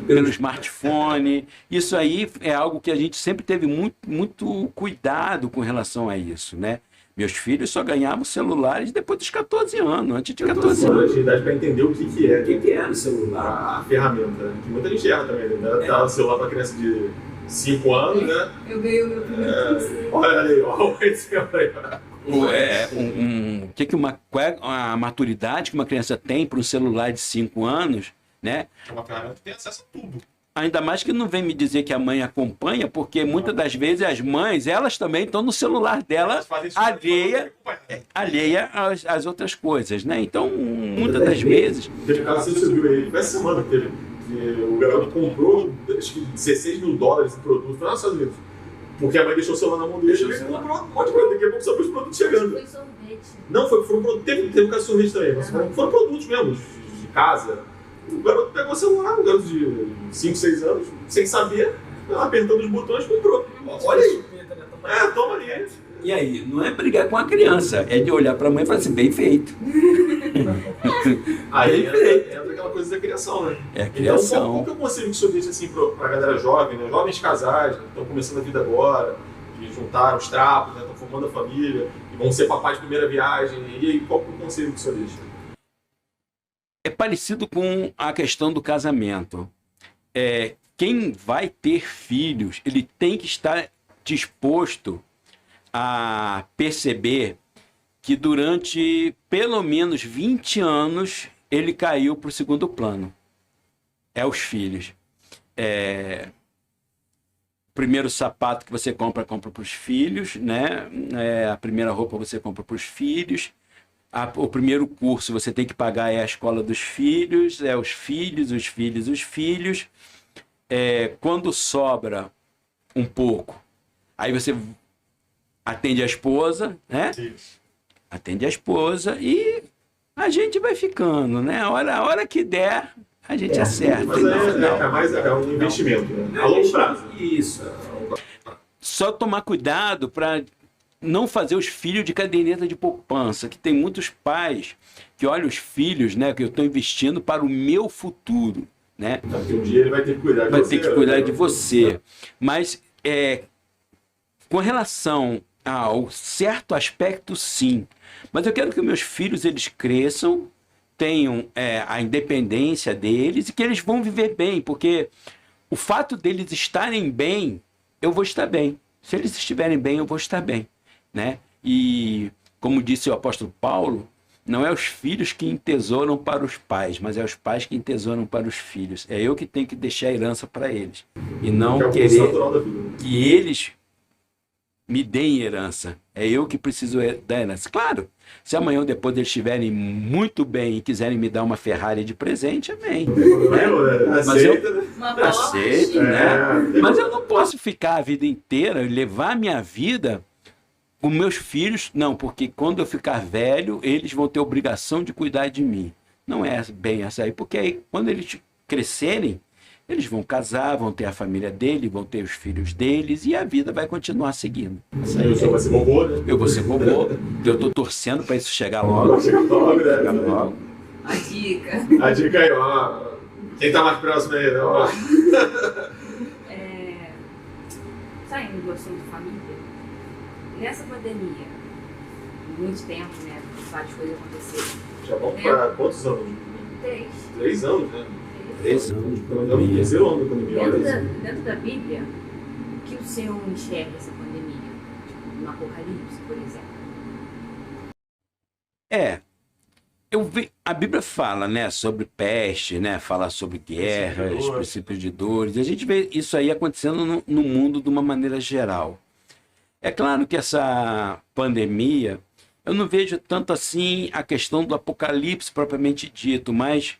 pelo smartphone. Isso aí é algo que a gente sempre teve muito cuidado com relação a isso, né? Meus filhos só ganhavam celulares depois dos 14 anos, antes de 14 anos. De idade para entender o que é. O que é no celular? A ferramenta, né? Que muita gente erra também, né? Dá o celular para criança de 5 anos, né? Eu ganhei o meu primeiro Pix. Olha aí, olha o exemplo aí. Qual é a maturidade que uma criança tem para um celular de 5 anos, né? É uma ferramenta que tem acesso a tudo. Ainda mais que não vem me dizer que a mãe acompanha, porque muitas das vezes as mães, elas também estão no celular dela, alheia às outras coisas, né? Então, muitas das vezes... Teve um caso, você viu aí, essa semana que teve, que o garoto comprou, acho que $16 mil em produto, foi nos Estados Unidos. Porque a mãe deixou o celular na mão dele, ele comprou um monte de coisa, daqui a pouco só foi os produtos chegando. Foi sorvete. Não, foram produtos, teve um caso de sorvete também, mas foram produtos mesmo, de casa. O garoto pegou o celular, um garoto de 5, 6 anos, sem saber, apertando os botões, comprou. Olha aí. Toma ali. E aí, não é brigar com a criança, é de olhar para a mãe e falar assim, bem feito. Aí entra aquela coisa da criação, né? É a criação. Então, qual que é o conselho que o senhor deixa assim, para a galera jovem, né? Jovens casais, que estão começando a vida agora, que juntaram os trapos, né? Estão formando a família, e vão ser papais de primeira viagem. E aí, qual que é o conselho que o senhor deixa? É parecido com a questão do casamento. Quem vai ter filhos, ele tem que estar disposto a perceber que durante pelo menos 20 anos ele caiu para o segundo plano. Os filhos. O primeiro sapato que você compra para os filhos, né? A primeira roupa você compra para os filhos. O primeiro curso você tem que pagar a escola dos filhos, os filhos, os filhos, os filhos. Quando sobra um pouco, aí você atende a esposa, né? Sim. Atende a esposa e a gente vai ficando, né? A hora que der, a gente acerta. Mas é um investimento, né? A longo prazo. Isso. Só tomar cuidado para não fazer os filhos de caderneta de poupança, que tem muitos pais que olham os filhos, né? Que eu estou investindo para o meu futuro, né? Porque um dia ele vai ter que cuidar de você. Vai ter que cuidar de você. Mas com relação ao certo aspecto, sim. Mas eu quero que meus filhos eles cresçam, tenham a independência deles e que eles vão viver bem, porque o fato deles estarem bem, eu vou estar bem. Se eles estiverem bem, eu vou estar bem, né? E como disse o apóstolo Paulo, não é os filhos que entesouram para os pais, mas é os pais que entesouram para os filhos. É eu que tenho que deixar a herança para eles e não querer que eles me deem herança. É eu que preciso da herança. Claro, se amanhã ou depois eles estiverem muito bem e quiserem me dar uma Ferrari de presente, amém. Aceito, né? Mas eu não posso ficar a vida inteira, levar a minha vida com meus filhos, não, porque quando eu ficar velho, eles vão ter obrigação de cuidar de mim. Não é bem essa aí, porque aí, quando eles crescerem, eles vão casar, vão ter a família deles, vão ter os filhos deles e a vida vai continuar seguindo. O senhor vai ser vovô, né? Eu vou ser vovô. Eu estou torcendo para isso chegar logo. Chegar logo. A dica. A dica aí, ó. Quem tá mais próximo aí, né? Ó. Saindo do assunto família, nessa pandemia, muito tempo, né? Várias coisas aconteceram. Já vamos para quantos anos? 3. 3 anos, né? 3 anos de Então, no terceiro ano da pandemia, olha isso. Dentro da Bíblia, o que o Senhor enxerga essa pandemia? Tipo, no Apocalipse, por exemplo. A Bíblia fala, né, sobre peste, né, fala sobre guerras, princípios de dores. E a gente vê isso aí acontecendo no mundo de uma maneira geral. É claro que essa pandemia, eu não vejo tanto assim a questão do apocalipse propriamente dito, mas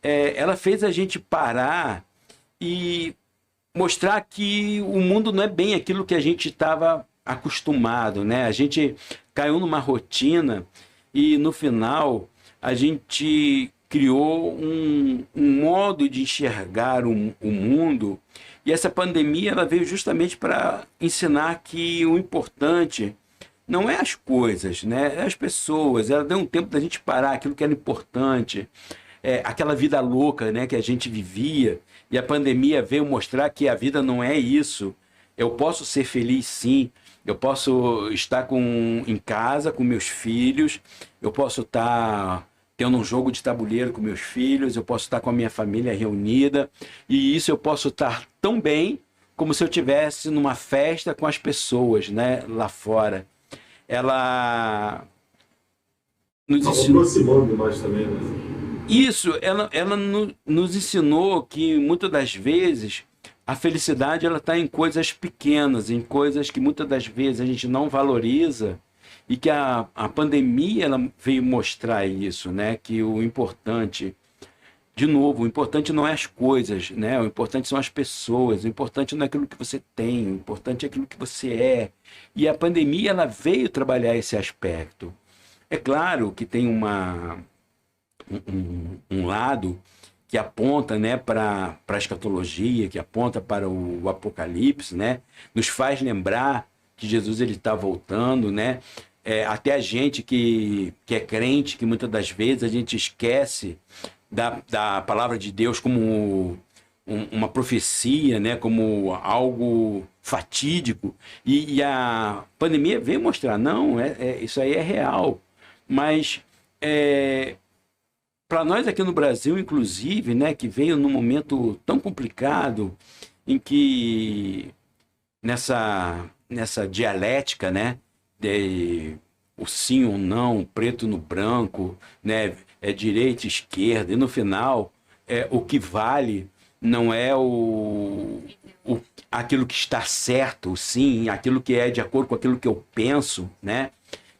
ela fez a gente parar e mostrar que o mundo não é bem aquilo que a gente estava acostumado, né? A gente caiu numa rotina e no final a gente criou um modo de enxergar o mundo, e essa pandemia ela veio justamente para ensinar que o importante não é as coisas, né? É as pessoas. Ela deu um tempo da gente parar aquilo que era importante, aquela vida louca, né, que a gente vivia, e a pandemia veio mostrar que a vida não é isso. Eu posso ser feliz, sim. Eu posso estar em casa com meus filhos, eu posso estar tendo um jogo de tabuleiro com meus filhos, eu posso estar com a minha família reunida, e isso eu posso estar tão bem como se eu estivesse numa festa com as pessoas, né, lá fora. Ela nos ensinou... aproximando mais também, né? Isso, ela nos ensinou que muitas das vezes a felicidade ela está em coisas pequenas, em coisas que muitas das vezes a gente não valoriza, e que a pandemia ela veio mostrar isso, né? Que o importante, de novo, o importante não é as coisas, né? O importante são as pessoas, o importante não é aquilo que você tem, o importante é aquilo que você é. E a pandemia ela veio trabalhar esse aspecto. É claro que tem um lado que aponta, né, para a escatologia, que aponta para o Apocalipse, né, nos faz lembrar que Jesus está voltando, né, até a gente que é crente, que muitas das vezes a gente esquece da palavra de Deus como uma profecia, né, como algo fatídico, e a pandemia veio mostrar, não, isso aí é real, mas para nós aqui no Brasil, inclusive, né, que veio num momento tão complicado, em que nessa dialética, né, de o sim ou não, o preto no branco, né, direita e esquerda, e no final o que vale não é aquilo que está certo, o sim, aquilo que é de acordo com aquilo que eu penso, né?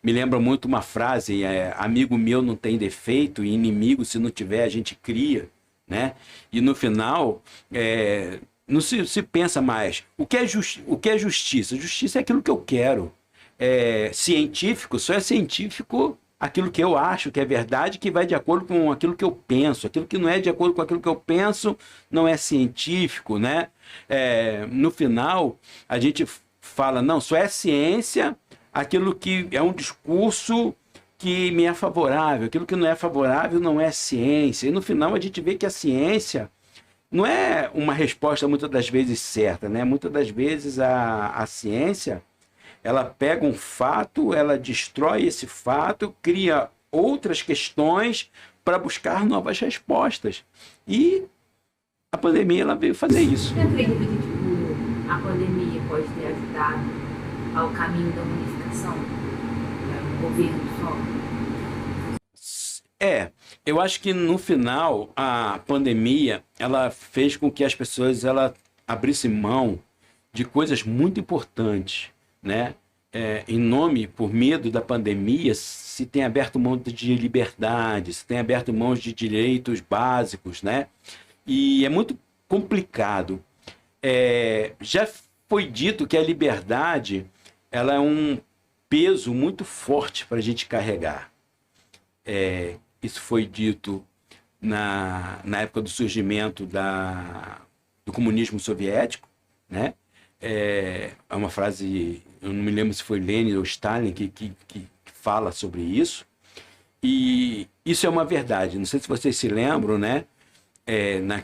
Me lembra muito uma frase, amigo meu não tem defeito, e inimigo, se não tiver, a gente cria, né? E no final, não se pensa mais. O que é justiça? Justiça é aquilo que eu quero. Científico, só é científico aquilo que eu acho que é verdade, que vai de acordo com aquilo que eu penso. Aquilo que não é de acordo com aquilo que eu penso, não é científico, né? No final, a gente fala, não, só é ciência aquilo que é um discurso que me é favorável, aquilo que não é favorável não é ciência. E no final a gente vê que a ciência não é uma resposta muitas das vezes certa, né? Muitas das vezes a ciência, ela pega um fato, ela destrói esse fato, cria outras questões para buscar novas respostas. E a pandemia ela veio fazer isso. Você acredita que tipo, a pandemia pode ter ajudado ao caminho da unificação do governo só? Eu acho que no final a pandemia ela fez com que as pessoas abrissem mão de coisas muito importantes, né? Por medo da pandemia, se tem aberto mão de liberdade, se tem aberto mão de direitos básicos, né? E é muito complicado. Já foi dito que a liberdade ela é um peso muito forte para a gente carregar. Isso foi dito na época do surgimento do comunismo soviético, né? É uma frase, eu não me lembro se foi Lenin ou Stalin que fala sobre isso. E isso é uma verdade. Não sei se vocês se lembram, né?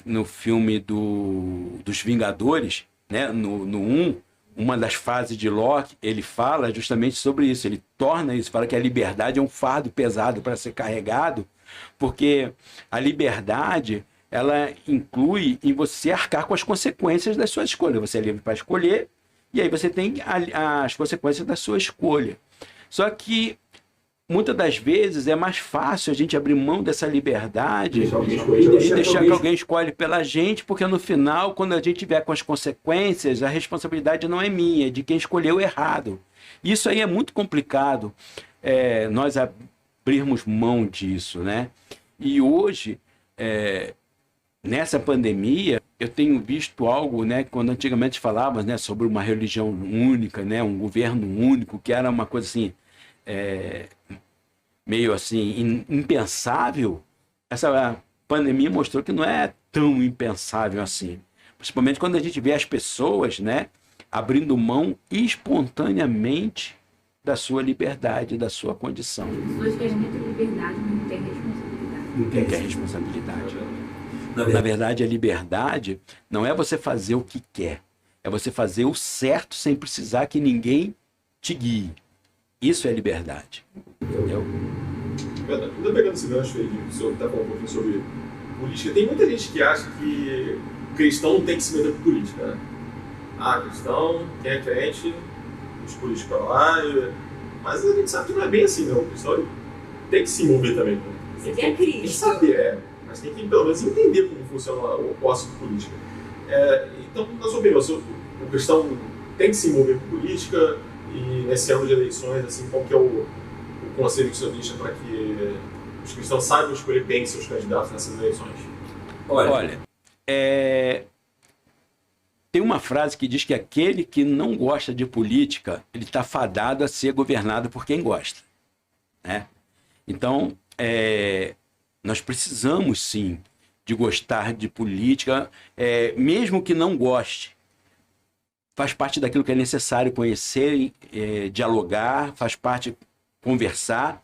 No filme dos Vingadores, né? No 1, uma das fases de Locke, ele fala justamente sobre isso. Ele torna isso, fala que a liberdade é um fardo pesado para ser carregado, porque a liberdade, ela inclui em você arcar com as consequências das suas escolhas. Você é livre para escolher, e aí você tem as consequências da sua escolha. Só que muitas das vezes é mais fácil a gente abrir mão dessa liberdade e deixar que alguém escolhe pela gente, porque no final, quando a gente vier com as consequências, a responsabilidade não é minha, é de quem escolheu errado. Isso aí é muito complicado, nós abrirmos mão disso, né? E hoje, nessa pandemia, eu tenho visto algo, né, quando antigamente falava, né, sobre uma religião única, né, um governo único, que era uma coisa assim, meio assim, impensável. Essa pandemia mostrou que não é tão impensável assim. Principalmente quando a gente vê as pessoas, né, abrindo mão espontaneamente da sua liberdade, da sua condição. As pessoas querem muita liberdade, mas não têm responsabilidade. Não tem responsabilidade. Na verdade, a liberdade não é você fazer o que quer, é você fazer o certo sem precisar que ninguém te guie. Isso é liberdade. Entendeu? Verdade. Ainda pegando esse gancho aí, o senhor está falando um pouquinho sobre política, tem muita gente que acha que cristão não tem que se meter com política, né? Cristão, quem é crente, os políticos para lá. Mas a gente sabe que não é bem assim, não. O cristão tem que se envolver também. Você quer Cristo. Tem que saber, mas tem que pelo menos entender como funciona o posse de política. Então, na sua opinião, o cristão tem que se envolver com política? E nesse ano de eleições, assim, qual que é o conselho que o senhor deixa para que os cristãos saibam escolher bem seus candidatos nessas eleições? Olha, tem uma frase que diz que aquele que não gosta de política, ele está fadado a ser governado por quem gosta, né? Então, nós precisamos, sim, de gostar de política, mesmo que não goste. Faz parte daquilo que é necessário conhecer, dialogar, faz parte conversar,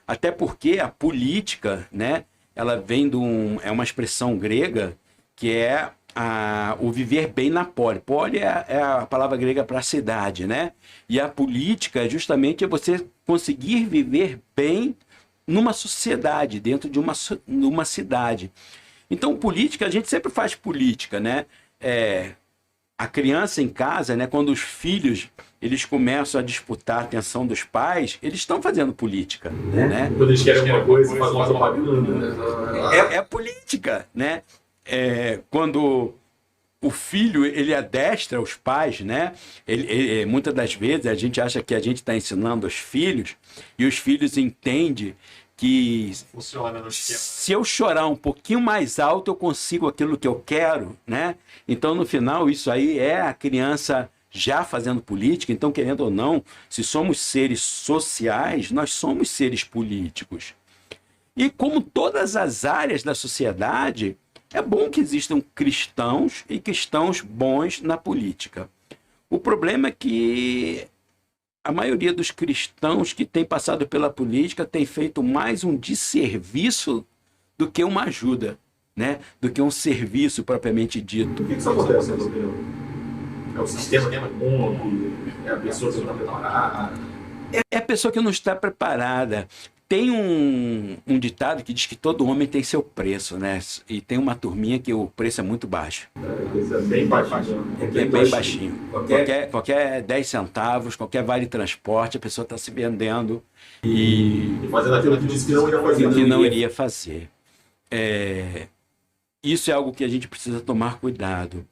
até porque a política, né, ela vem é uma expressão grega que é o viver bem na pole. Pole é a palavra grega para cidade, né? E a política justamente é você conseguir viver bem numa sociedade, dentro de uma cidade. Então, política, a gente sempre faz política, né? A criança em casa, né, quando os filhos eles começam a disputar a atenção dos pais, eles estão fazendo política, né? Quando eles querem alguma coisa, fazem uma propaganda. É política, né? Quando o filho ele adestra os pais, né? Muitas das vezes a gente acha que a gente está ensinando os filhos e os filhos entendem que se eu chorar um pouquinho mais alto, eu consigo aquilo que eu quero, né? Então, no final, isso aí é a criança já fazendo política. Então, querendo ou não, se somos seres sociais, nós somos seres políticos. E como todas as áreas da sociedade, é bom que existam cristãos e cristãos bons na política. O problema é que a maioria dos cristãos que tem passado pela política tem feito mais um desserviço do que uma ajuda, né? Do que um serviço propriamente dito. Por que isso acontece, na sua opinião? É o sistema que é bom, é a pessoa que não está preparada? É a pessoa que não está preparada. Tem um ditado que diz que todo homem tem seu preço, né? E tem uma turminha que o preço é muito baixo. É bem baixinho. É bem baixinho. Qualquer 10 centavos, qualquer vale transporte, a pessoa está se vendendo e fazendo aquilo que disse que não iria fazer. Que não iria fazer. Isso é algo que a gente precisa tomar cuidado.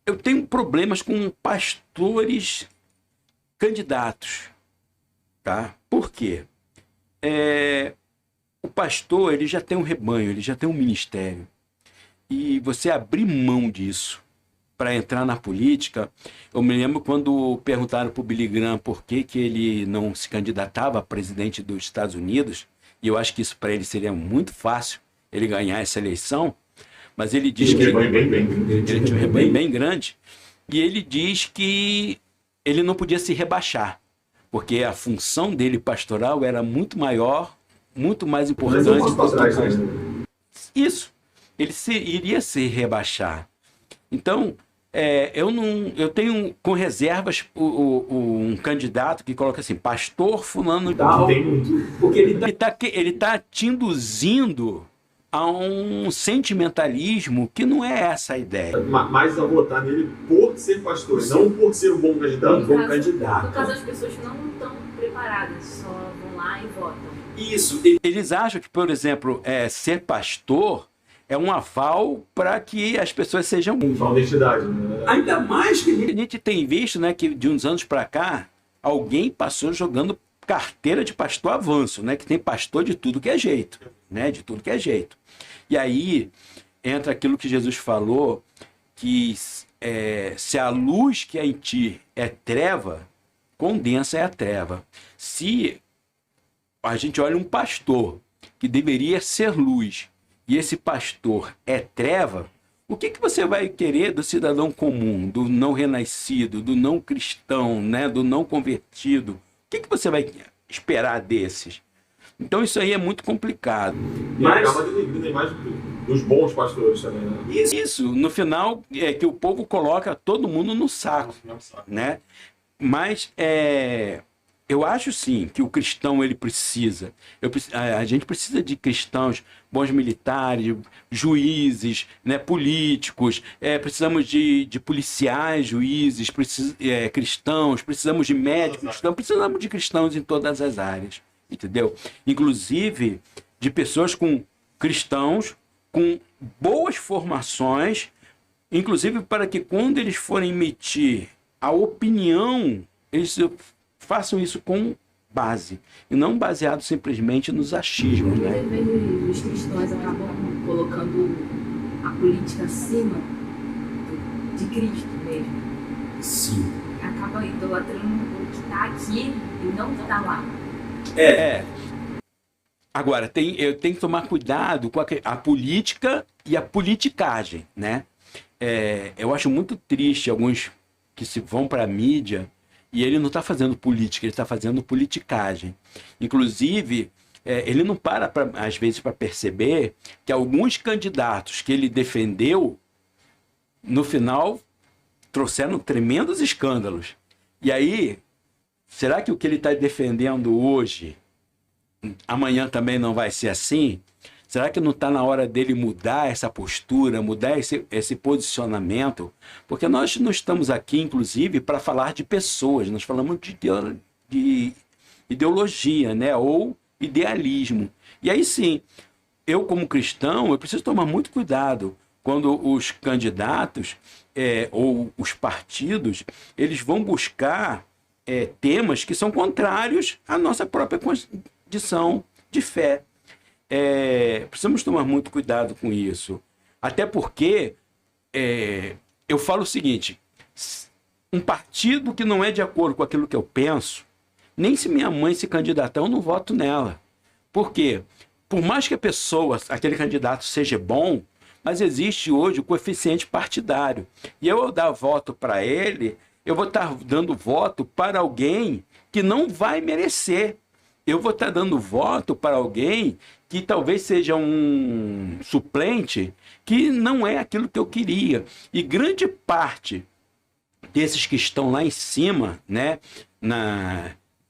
Eu tenho problemas com pastores candidatos. Tá? Por quê? O pastor ele já tem um rebanho, ele já tem um ministério. E você abrir mão disso para entrar na política... Eu me lembro quando perguntaram para o Billy Graham por que ele não se candidatava a presidente dos Estados Unidos, e eu acho que isso para ele seria muito fácil, ele ganhar essa eleição, mas ele diz que ele tinha um rebanho bem grande, e ele diz que ele não podia se rebaixar, porque a função dele pastoral era muito maior, muito mais importante. Isso, ele iria se rebaixar. Então, eu tenho com reservas um candidato que coloca assim, pastor fulano de Tá, tal, tem muito. porque ele tá te induzindo a um sentimentalismo que não é essa a ideia. Mais a votar nele por ser pastor, e não por ser um bom candidato. No caso, as pessoas não estão preparadas, só vão lá e votam. Isso. Eles acham que, por exemplo, ser pastor é um aval para que as pessoas sejam... Uma honestidade, né? Ainda mais que a gente tem visto, né, que de uns anos para cá, alguém passou jogando carteira de pastor avanço, né, que tem pastor de tudo que é jeito, né, de tudo que é jeito. E aí entra aquilo que Jesus falou, que se a luz que é em ti é treva, condensa é a treva. Se a gente olha um pastor que deveria ser luz, e esse pastor é treva, o que você vai querer do cidadão comum, do não renascido, do não cristão, né, do não convertido? O que você vai esperar desses? Então isso aí é muito complicado. E acaba denegrindo a imagem dos bons pastores também, né? Isso, no final, é que o povo coloca todo mundo no saco, né? Mas eu acho sim que o cristão ele precisa. A gente precisa de cristãos, bons militares, juízes, né, políticos, precisamos de policiais, juízes, cristãos, precisamos de médicos, precisamos de cristãos em todas as áreas, entendeu? Inclusive de pessoas cristãos com boas formações, inclusive para que quando eles forem emitir a opinião, eles façam isso com base, e não baseado simplesmente nos achismos, né? Os cristãos acabam colocando a política acima de Cristo mesmo. Sim. Acaba idolatrando o que está aqui e não o que está lá. Agora, eu tenho que tomar cuidado com a política e a politicagem, né? Eu acho muito triste alguns que se vão para a mídia e ele não está fazendo política, ele está fazendo politicagem. Inclusive, ele não às vezes, para perceber que alguns candidatos que ele defendeu, no final, trouxeram tremendos escândalos. E aí, será que o que ele está defendendo hoje, amanhã também não vai ser assim? Será que não está na hora dele mudar essa postura, mudar esse posicionamento? Porque nós não estamos aqui, inclusive, para falar de pessoas. Nós falamos de ideologia, né? Ou idealismo. E aí sim, eu como cristão, eu preciso tomar muito cuidado quando os candidatos ou os partidos, eles vão buscar temas que são contrários à nossa própria condição de fé. Precisamos tomar muito cuidado com isso. Até porque eu falo o seguinte: um partido que não é de acordo com aquilo que eu penso, nem se minha mãe se candidatar, eu não voto nela. Por quê? Por mais que aquele candidato seja bom, mas existe hoje o coeficiente partidário. E eu dar voto para ele, eu vou estar dando voto para alguém que não vai merecer. Eu vou estar dando voto para alguém que talvez seja um suplente que não é aquilo que eu queria. E grande parte desses que estão lá em cima, né,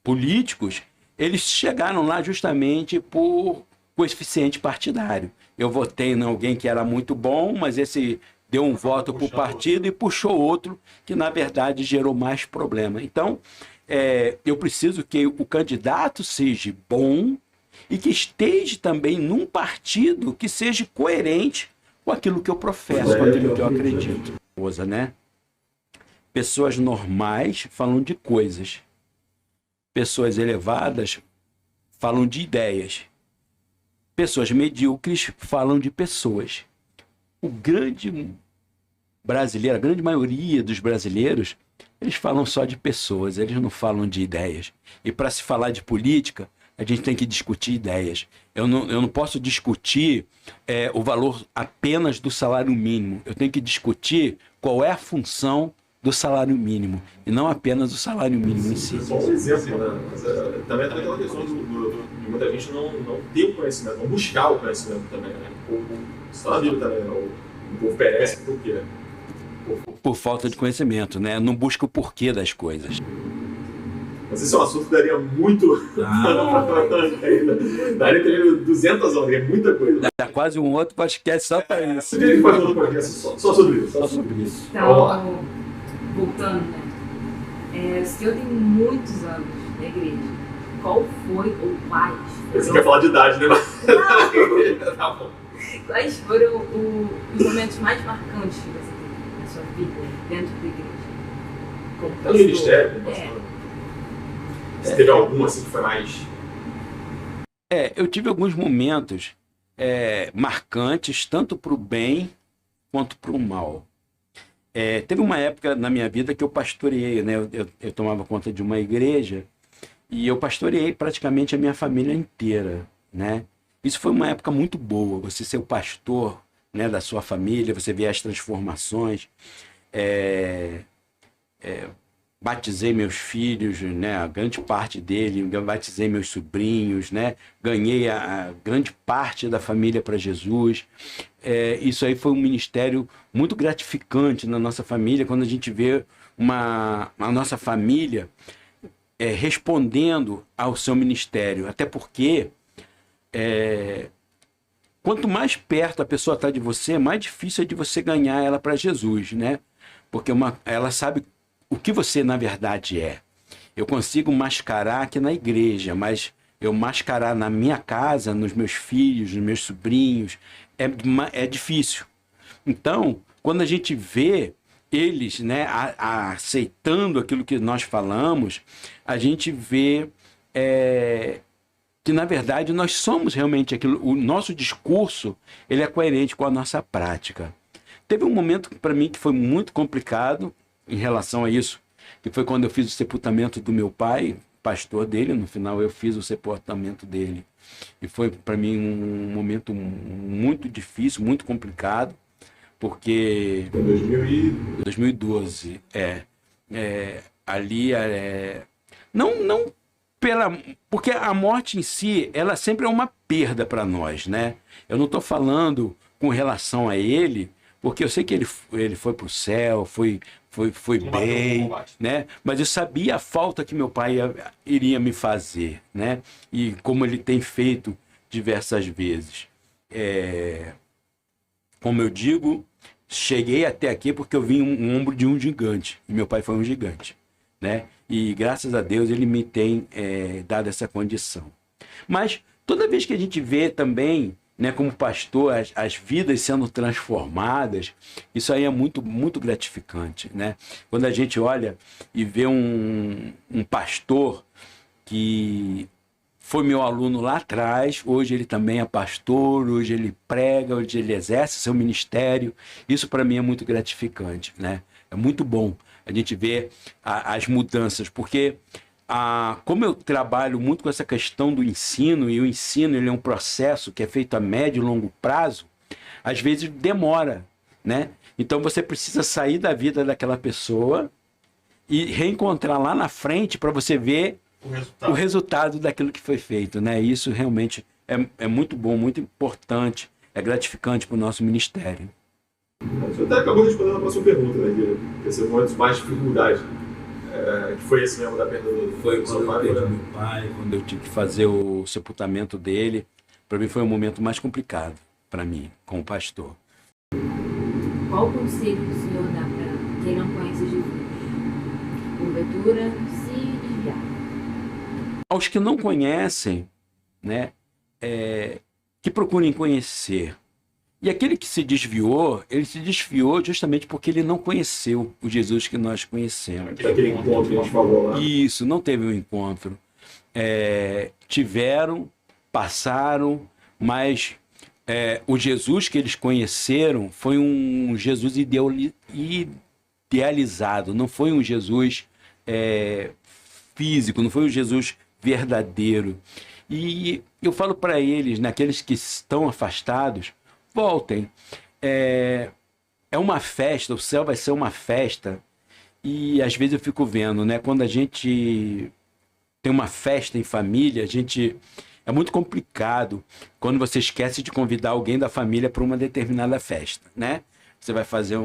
políticos, eles chegaram lá justamente por coeficiente partidário. Eu votei em alguém que era muito bom, mas esse deu um voto para o partido e puxou outro que, na verdade, gerou mais problema. Então, eu preciso que o candidato seja bom e que esteja também num partido que seja coerente com aquilo que eu professo, com aquilo que eu acredito. Né? Pessoas normais falam de coisas. Pessoas elevadas falam de ideias. Pessoas medíocres falam de pessoas. O grande brasileiro, a grande maioria dos brasileiros, eles falam só de pessoas, eles não falam de ideias. E para se falar de política, a gente tem que discutir ideias. Eu não posso discutir o valor apenas do salário mínimo. Eu tenho que discutir qual é a função do salário mínimo, e não apenas o salário mínimo em si. Só um exemplo, né? Mas, também tem aquela questão de muita gente não ter o conhecimento, não buscar o conhecimento também, né? O povo, isso tá na Bíblia também, né? O povo perece por quê? O povo Por falta de conhecimento, né? Não busca o porquê das coisas. Mas esse é um assunto que daria muito daria também 200 horas, é muita coisa. Dá quase um outro podcast só para isso. Você teria que fazer outro podcast só sobre isso. Só sobre isso. Então, voltando, né? O senhor tem muitos anos na igreja. Qual foi ou quais? Você quer falar de idade, né? Não. Tá bom. Quais foram os momentos mais marcantes que você teve na sua vida dentro da igreja? Como No pastor? ministério, como pastor. Você teve algum assim que foi mais... Eu tive alguns momentos marcantes, tanto para o bem quanto para o mal. Teve uma época na minha vida que eu pastoreei, né? Eu tomava conta de uma igreja e eu pastoreei praticamente a minha família inteira, né? Isso foi uma época muito boa, você ser o pastor, né, da sua família, você ver as transformações. Batizei meus filhos, né, a grande parte dele, batizei meus sobrinhos, né, ganhei a grande parte da família para Jesus. Isso aí foi um ministério muito gratificante na nossa família, quando a gente vê a nossa família respondendo ao seu ministério. Até porque, quanto mais perto a pessoa está de você, mais difícil é de você ganhar ela para Jesus, né? Porque ela sabe o que você na verdade é. Eu consigo mascarar aqui na igreja, mas eu mascarar na minha casa, nos meus filhos, nos meus sobrinhos, é difícil. Então, quando a gente vê eles, né, aceitando aquilo que nós falamos, a gente vê que na verdade nós somos realmente aquilo. O nosso discurso, ele é coerente com a nossa prática. Teve um momento para mim que foi muito complicado em relação a isso, que foi quando eu fiz o sepultamento do meu pai, pastor dele. No final eu fiz o sepultamento dele e foi para mim um momento muito difícil, muito complicado, porque Em 2012 ali não porque a morte em si, ela sempre é uma perda para nós, né? Eu não estou falando com relação a ele, porque eu sei que ele foi para o céu, foi bem, né? Mas eu sabia a falta que meu pai iria me fazer, né? E como ele tem feito diversas vezes. Como eu digo, cheguei até aqui porque eu vim um ombro de um gigante, e meu pai foi um gigante, né? E graças a Deus ele me tem dado essa condição. Mas toda vez que a gente vê também, né, como pastor, as vidas sendo transformadas, isso aí é muito, muito gratificante, né? Quando a gente olha e vê um pastor que foi meu aluno lá atrás, hoje ele também é pastor, hoje ele prega, hoje ele exerce seu ministério, isso para mim é muito gratificante, né? É muito bom a gente ver as mudanças, porque como eu trabalho muito com essa questão do ensino, e o ensino ele é um processo que é feito a médio e longo prazo, às vezes demora, né? Então você precisa sair da vida daquela pessoa e reencontrar lá na frente para você ver o resultado daquilo que foi feito, né? Isso realmente é muito bom, muito importante, é gratificante para o nosso ministério. Você até acabou respondendo a próxima pergunta, né? Que esse momento de mais dificuldade. Que foi esse mesmo da perda do Foi seu quando pai, eu perdi meu pai, quando eu tive que fazer o sepultamento dele. Para mim foi o momento mais complicado, para mim, como pastor. Qual conselho o senhor dá para quem não conhece Jesus? Porventura, se desviar. Aos que não conhecem, né, que procurem conhecer. E aquele que se desviou, ele se desviou justamente porque ele não conheceu o Jesus que nós conhecemos. Aquele encontro que a gente falou lá. Isso, não teve um encontro. Tiveram, passaram, mas o Jesus que eles conheceram foi um Jesus idealizado, não foi um Jesus físico, não foi um Jesus verdadeiro. E eu falo para eles, naqueles que estão afastados, voltem. É uma festa, o céu vai ser uma festa. E às vezes eu fico vendo, né? Quando a gente tem uma festa em família, é muito complicado quando você esquece de convidar alguém da família para uma determinada festa, né? Você vai fazer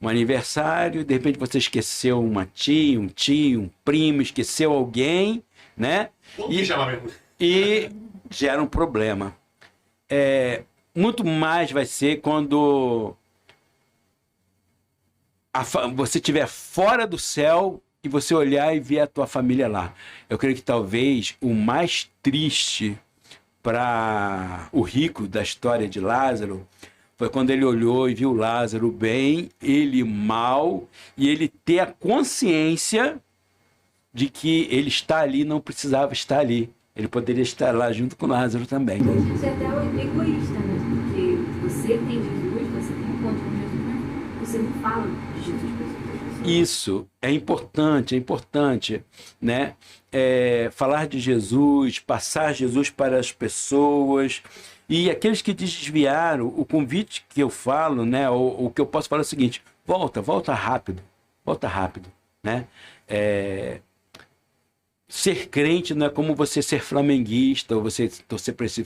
um aniversário, de repente você esqueceu uma tia, um tio, um primo, esqueceu alguém, né? E chama mesmo. E gera um problema. Muito mais vai ser quando você estiver fora do céu e você olhar e ver a tua família lá. Eu creio que talvez o mais triste para o rico da história de Lázaro foi quando ele olhou e viu Lázaro bem, ele mal, e ele ter a consciência de que ele está ali, não precisava estar ali. Ele poderia estar lá junto com Lázaro também. Isso é até egoísta, né? Porque você tem Jesus, você tem um encontro com Jesus, mas você não fala de Jesus para as outras pessoas. Isso é importante, né? Falar de Jesus, passar Jesus para as pessoas. E aqueles que desviaram, o convite que eu falo, né? O que eu posso falar é o seguinte: volta rápido, né? Ser crente não é como você ser flamenguista ou você torcer para esse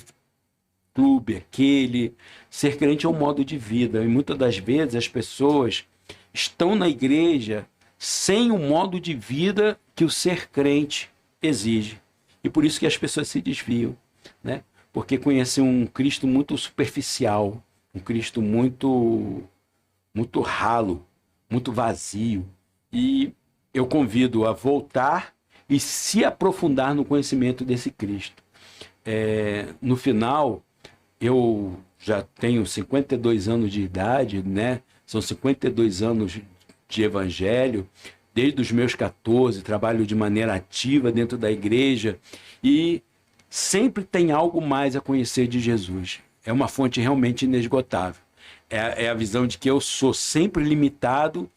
clube, aquele. Ser crente é um modo de vida. E muitas das vezes as pessoas estão na igreja sem o modo de vida que o ser crente exige. E por isso que as pessoas se desviam, né? Porque conhecem um Cristo muito superficial, um Cristo muito ralo, muito vazio. E eu convido a voltar e se aprofundar no conhecimento desse Cristo. No final, eu já tenho 52 anos de idade, né? São 52 anos de evangelho. Desde os meus 14, trabalho de maneira ativa dentro da igreja e sempre tem algo mais a conhecer de Jesus. É uma fonte realmente inesgotável. É a visão de que eu sou sempre limitado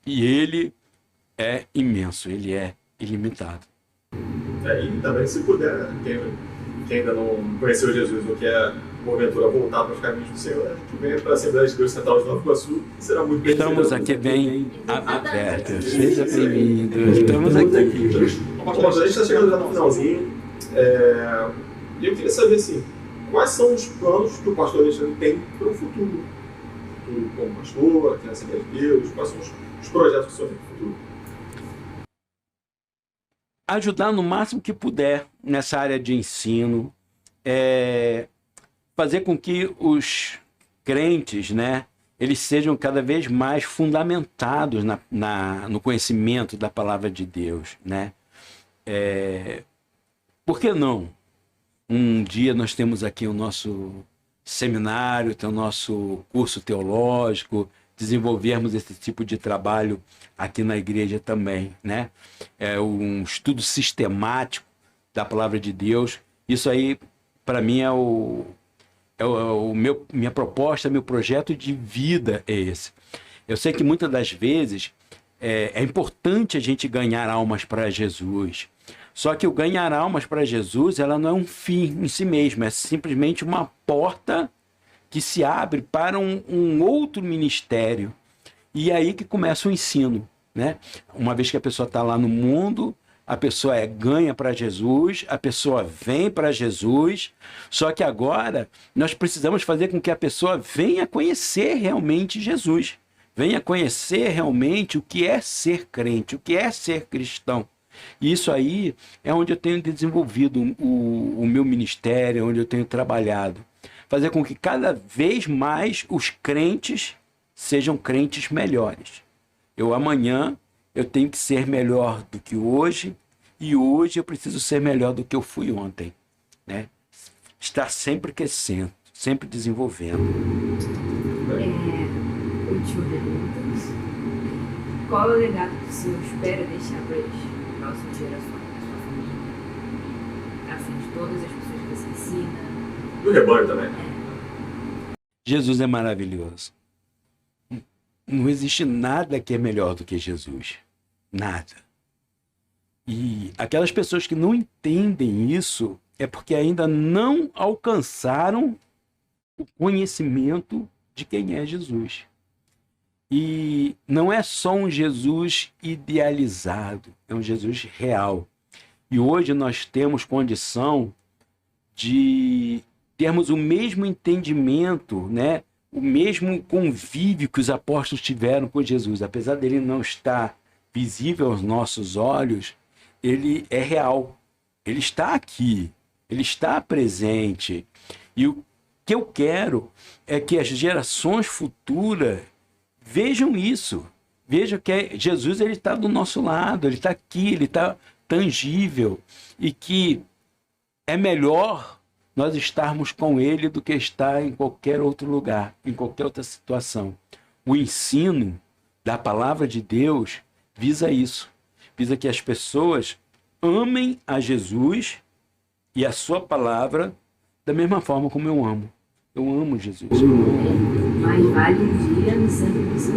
e ele é imenso, ele é ilimitado. E também, se puder, quem ainda não conheceu Jesus ou quer, porventura, voltar para os caminhos do Senhor, que venha para a Assembleia de Deus Central de Nova Iguaçu, será muito bem. Estamos aqui bem abertos. Seja bem-vindo. Estamos aqui. Bom, a gente está chegando já no finalzinho. E eu queria saber, assim, quais são os planos que o pastor Alexandre tem para o futuro? Como pastor, aqui na Assembleia de Deus, quais são os projetos que o senhor tem para o futuro? Ajudar no máximo que puder nessa área de ensino, fazer com que os crentes, né, eles sejam cada vez mais fundamentados no conhecimento da palavra de Deus, né? Por que não? Um dia nós temos aqui o nosso seminário, tem o nosso curso teológico, desenvolvermos esse tipo de trabalho aqui na igreja também, né? Um estudo sistemático da palavra de Deus. Isso aí, para mim, minha proposta, meu projeto de vida é esse. Eu sei que muitas das vezes é importante a gente ganhar almas para Jesus. Só que o ganhar almas para Jesus, ela não é um fim em si mesmo, é simplesmente uma porta que se abre para um outro ministério. E é aí que começa o ensino, né? Uma vez que a pessoa está lá no mundo, a pessoa ganha para Jesus, a pessoa vem para Jesus, só que agora nós precisamos fazer com que a pessoa venha conhecer realmente Jesus, venha conhecer realmente o que é ser crente, o que é ser cristão. E isso aí é onde eu tenho desenvolvido o meu ministério, onde eu tenho trabalhado. Fazer com que cada vez mais os crentes sejam crentes melhores. Amanhã eu tenho que ser melhor do que hoje, e hoje eu preciso ser melhor do que eu fui ontem, né? Estar sempre crescendo, sempre desenvolvendo. Última pergunta. Qual é o legado que o senhor espera deixar para as próximas gerações, da sua família? Assim, de todas as pessoas que você ensina. Do rebanho também. Jesus é maravilhoso. Não existe nada que é melhor do que Jesus. Nada. E aquelas pessoas que não entendem isso é porque ainda não alcançaram o conhecimento de quem é Jesus. E não é só um Jesus idealizado, é um Jesus real. E hoje nós temos condição de termos o mesmo entendimento, né, o mesmo convívio que os apóstolos tiveram com Jesus. Apesar dele não estar visível aos nossos olhos, ele é real. Ele está aqui, ele está presente. E o que eu quero é que as gerações futuras vejam isso. Vejam que Jesus está do nosso lado, ele está aqui, ele está tangível. E que é melhor nós estarmos com ele do que estar em qualquer outro lugar, em qualquer outra situação. O ensino da palavra de Deus visa isso. Visa que as pessoas amem a Jesus e a sua palavra da mesma forma como eu amo. Eu amo Jesus. Eu amo. Mais vale um dia no sangue do seu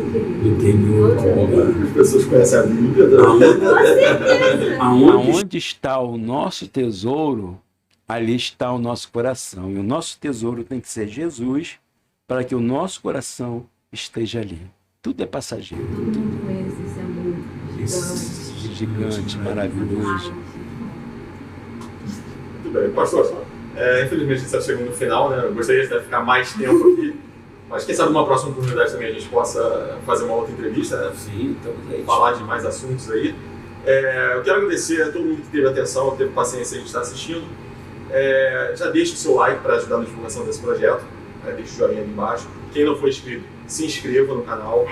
As pessoas conhecem a Bíblia. Com certeza. Aonde está o nosso tesouro, ali está o nosso coração. E o nosso tesouro tem que ser Jesus, para que o nosso coração esteja ali. Tudo é passageiro. Todo mundo conhece esse amor Gigante, maravilhoso. Muito bem, pastor. Infelizmente a gente está chegando no final, né? Eu gostaria de ficar mais tempo aqui, mas quem sabe numa próxima oportunidade também a gente possa fazer uma outra entrevista, né? Sim, estamos aí. Falar de mais assuntos aí. Eu quero agradecer a todo mundo que teve atenção, teve paciência aí de estar assistindo. Já deixe o seu like para ajudar na divulgação desse projeto. Deixe o joinha ali embaixo. Quem não for inscrito, se inscreva no canal.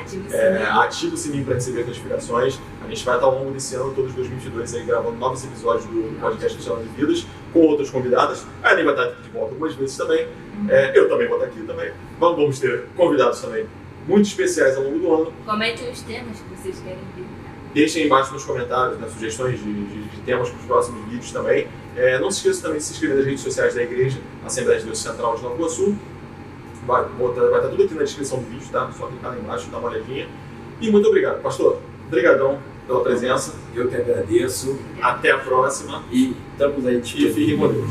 Ative o sininho para receber notificações. A gente vai estar ao longo desse ano, todos 2022, aí, gravando novos episódios do podcast Restaurando de Vidas, com outras convidadas. A Aline vai estar aqui de volta algumas vezes também. Eu também vou estar aqui também. Vamos ter convidados também muito especiais ao longo do ano. Comentem os temas que vocês querem ver. Deixem aí embaixo nos comentários, né, sugestões de temas para os próximos vídeos também. Não se esqueça também de se inscrever nas redes sociais da igreja, Assembleia de Deus Central de Nova Iguaçu. Vai estar tudo aqui na descrição do vídeo, tá? Só clicar lá embaixo e dar uma olhadinha. E muito obrigado, pastor. Obrigadão pela presença. Eu que agradeço. Até a próxima. E estamos aí. E fiquem com Deus.